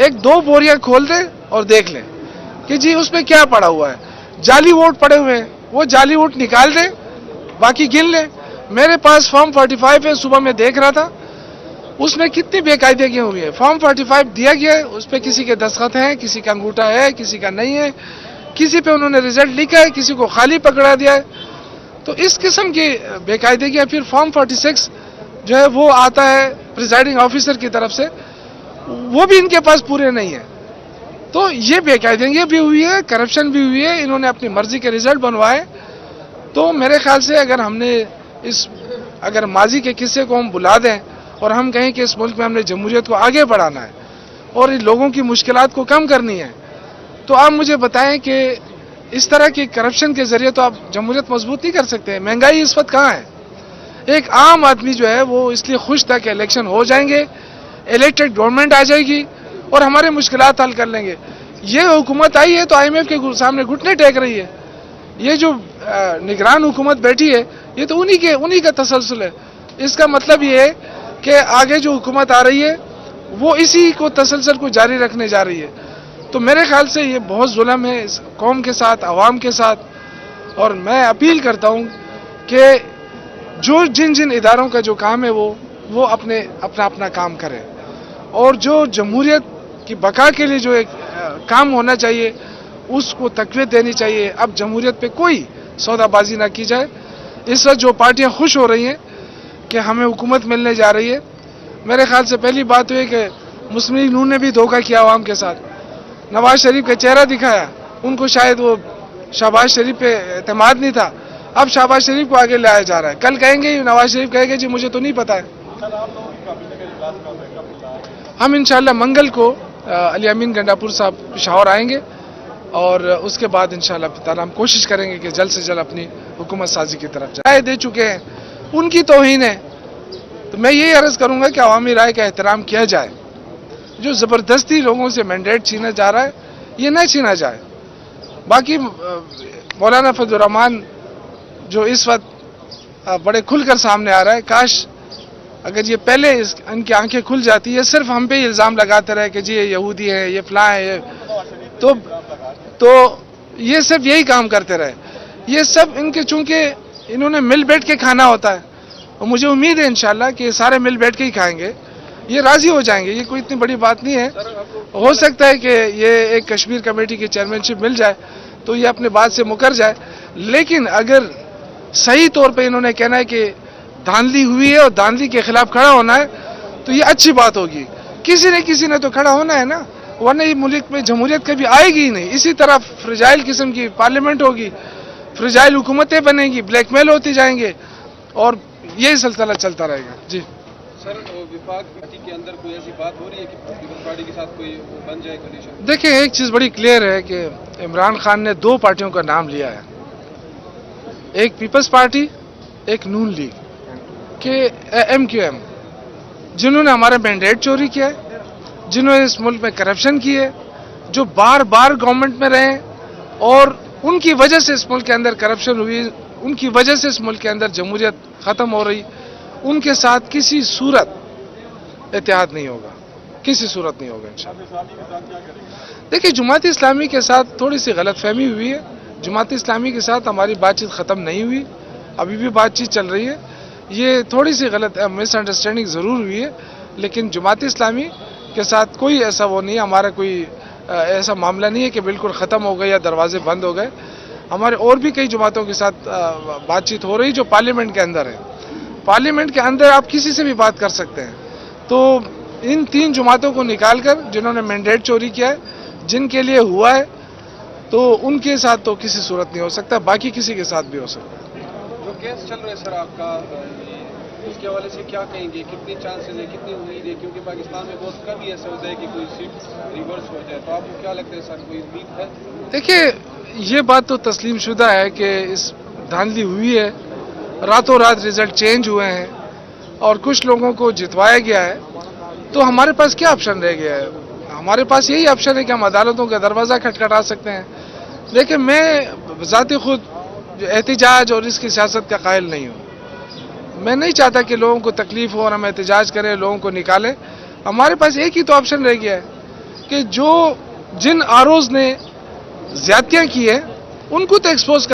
1-2 بوریاں کھول دیں اور دیکھ لیں کہ جی اس میں کیا پڑا ہوا ہے. جعلی ووٹ پڑے ہوئے ہیں, وہ جعلی ووٹ نکال دیں, باقی گن لیں. میرے پاس فارم 45 ہے, صبح میں دیکھ رہا تھا, اس میں کتنی بے قاعدگیاں ہوئی ہیں. فارم 45 دیا گیا ہے, اس پہ کسی کے دستخط ہیں, کسی کا انگوٹھا ہے, کسی کا نہیں ہے, کسی پہ انہوں نے رزلٹ لکھا ہے, کسی کو خالی پکڑا دیا ہے. تو اس قسم کی بے قاعدگیاں. پھر فارم 46 جو ہے وہ آتا ہے پریزائڈنگ آفیسر کی طرف سے, وہ بھی ان کے پاس پورے نہیں ہیں. تو یہ بے قاعدگی بھی ہوئی ہے, کرپشن بھی ہوئی ہے, انہوں نے اپنی مرضی کے رزلٹ بنوائے. تو میرے خیال سے اگر ہم نے اگر ماضی کے قصے کو ہم بلا دیں اور ہم کہیں کہ اس ملک میں ہم نے جمہوریت کو آگے بڑھانا ہے اور ان لوگوں کی مشکلات کو کم کرنی ہے, تو آپ مجھے بتائیں کہ اس طرح کی کرپشن کے ذریعے تو آپ جمہوریت مضبوط نہیں کر سکتے ہیں. مہنگائی اس وقت کہاں ہے؟ ایک عام آدمی جو ہے وہ اس لیے خوش تھا کہ الیکشن ہو جائیں گے, الیکٹڈ گورنمنٹ آ جائے گی اور ہمارے مشکلات حل کر لیں گے. یہ حکومت آئی ہے تو IMF کے سامنے گھٹنے ٹیک رہی ہے. یہ جو نگران حکومت بیٹھی ہے یہ تو انہی کا تسلسل ہے. اس کا مطلب یہ ہے کہ آگے جو حکومت آ رہی ہے وہ اسی کو تسلسل کو جاری رکھنے جا رہی ہے. تو میرے خیال سے یہ بہت ظلم ہے اس قوم کے ساتھ, عوام کے ساتھ. اور میں اپیل کرتا ہوں کہ جن اداروں کا جو کام ہے وہ اپنا کام کریں, اور جو جمہوریت کی بقا کے لیے جو ایک کام ہونا چاہیے اس کو تقویت دینی چاہیے. اب جمہوریت پہ کوئی سودا بازی نہ کی جائے. اس وقت جو پارٹیاں خوش ہو رہی ہیں کہ ہمیں حکومت ملنے جا رہی ہے, میرے خیال سے پہلی بات ہوئی کہ مسلم لیگ نون نے بھی دھوکہ کیا عوام کے ساتھ. نواز شریف کا چہرہ دکھایا, ان کو شاید وہ شہباز شریف پہ اعتماد نہیں تھا, اب شہباز شریف کو آگے لایا جا رہا ہے. کل کہیں گے نواز شریف کہے گا جی مجھے تو نہیں پتا ہے. ہم انشاءاللہ منگل کو علی امین گنڈاپور صاحب پشاور آئیں گے, اور اس کے بعد انشاءاللہ تعالی ہم کوشش کریں گے کہ جلد سے جلد اپنی حکومت سازی کی طرف جائیں. رائے دے چکے ہیں, ان کی توہین ہے. تو میں یہی عرض کروں گا کہ عوامی رائے کا احترام کیا جائے. جو زبردستی لوگوں سے مینڈیٹ چھینا جا رہا ہے یہ نہ چھینا جائے. باقی مولانا فضل الرحمان جو اس وقت بڑے کھل کر سامنے آ رہا ہے, کاش اگر یہ پہلے ان کی آنکھیں کھل جاتی ہے. صرف ہم پہ ہی الزام لگاتے رہے کہ جی یہ یہودی ہیں, یہ فلاں ہیں, تو یہ صرف یہی کام کرتے رہے. یہ سب ان کے چونکہ انہوں نے مل بیٹھ کے کھانا ہوتا ہے, اور مجھے امید ہے انشاءاللہ کہ یہ سارے مل بیٹھ کے ہی کھائیں گے, یہ راضی ہو جائیں گے. یہ کوئی اتنی بڑی بات نہیں ہے. ہو سکتا ہے کہ یہ ایک کشمیر کمیٹی کی چیئرمین شپ مل جائے تو یہ اپنے بات سے مکر جائے, لیکن اگر صحیح طور پہ انہوں نے کہنا ہے کہ دھاندلی ہوئی ہے اور دھاندلی کے خلاف کھڑا ہونا ہے تو یہ اچھی بات ہوگی. کسی نے تو کھڑا ہونا ہے نا, ورنہ یہ ملک میں جمہوریت کبھی آئے گی ہی نہیں. اسی طرح فرجائل قسم کی پارلیمنٹ ہوگی, فرجائل حکومتیں بنیں گی, بلیک میل ہوتی جائیں گے, اور یہی سلسلہ چلتا رہے گا. جی سر, وفاق پارٹی کے اندر کوئی ایسی بات ہو رہی ہے کہ پیپلز پارٹی کے ساتھ کوئی بن جائے کنڈیشن؟ دیکھیں, ایک چیز بڑی کلیئر ہے کہ عمران خان نے 2 پارٹیوں کا نام لیا ہے, ایک پیپلز پارٹی, ایک نون لیگ کہ MQM, جنہوں نے ہمارا مینڈیٹ چوری کیا ہے, جنہوں نے اس ملک میں کرپشن کی ہے, جو بار گورنمنٹ میں رہے, اور ان کی وجہ سے اس ملک کے اندر کرپشن ہوئی, ان کی وجہ سے اس ملک کے اندر جمہوریت ختم ہو رہی. ان کے ساتھ کسی صورت اتحاد نہیں ہوگا, کسی صورت نہیں ہوگا انشاءاللہ. دیکھیں, جماعت اسلامی کے ساتھ تھوڑی سی غلط فہمی ہوئی ہے. جماعت اسلامی کے ساتھ ہماری بات چیت ختم نہیں ہوئی, ابھی بھی بات چیت چل رہی ہے. یہ تھوڑی سی غلط مس انڈرسٹینڈنگ ضرور ہوئی ہے, لیکن جماعت اسلامی کے ساتھ کوئی ایسا وہ نہیں ہے, ہمارا کوئی ایسا معاملہ نہیں ہے کہ بالکل ختم ہو گئے یا دروازے بند ہو گئے. ہمارے اور بھی کئی جماعتوں کے ساتھ بات چیت ہو رہی جو پارلیمنٹ کے اندر ہے. پارلیمنٹ کے اندر آپ کسی سے بھی بات کر سکتے ہیں. تو ان 3 جماعتوں کو نکال کر جنہوں نے مینڈیٹ چوری کیا ہے, جن کے لیے ہوا ہے, تو ان کے ساتھ تو کسی صورت نہیں ہو سکتا, باقی کسی کے ساتھ بھی ہو سکتا ہے. جو کیس چل رہا ہے سر آپ کا, اس کے حوالے سے کیا کہیں گے, کتنی چانسز ہے, کتنی امید ہے, کیونکہ پاکستان میں بہت کم ہی ایسا ہوتا ہے کہ کوئی سیٹ ریورس ہو جائے, تو آپ کو کیا لگتا ہے سر, کوئی امید ہے؟ دیکھیے, یہ بات تو تسلیم شدہ ہے کہ اس دھاندلی ہوئی ہے, راتوں رات رزلٹ چینج ہوئے ہیں, اور کچھ لوگوں کو جتوایا گیا ہے، تو ہمارے پاس کیا آپشن رہ گیا ہے؟ ہمارے پاس یہی آپشن ہے کہ ہم عدالتوں کا دروازہ کھٹکھٹا سکتے ہیں. دیکھیں میں ذاتی خود احتجاج اور اس کی سیاست کا قائل نہیں ہوں. میں نہیں چاہتا کہ لوگوں کو تکلیف ہو اور ہم احتجاج کریں، لوگوں کو نکالیں. ہمارے پاس ایک ہی تو آپشن رہ گیا ہے کہ جن آروز نے زیادتیاں کی ہیں ان کو تو ایکسپوز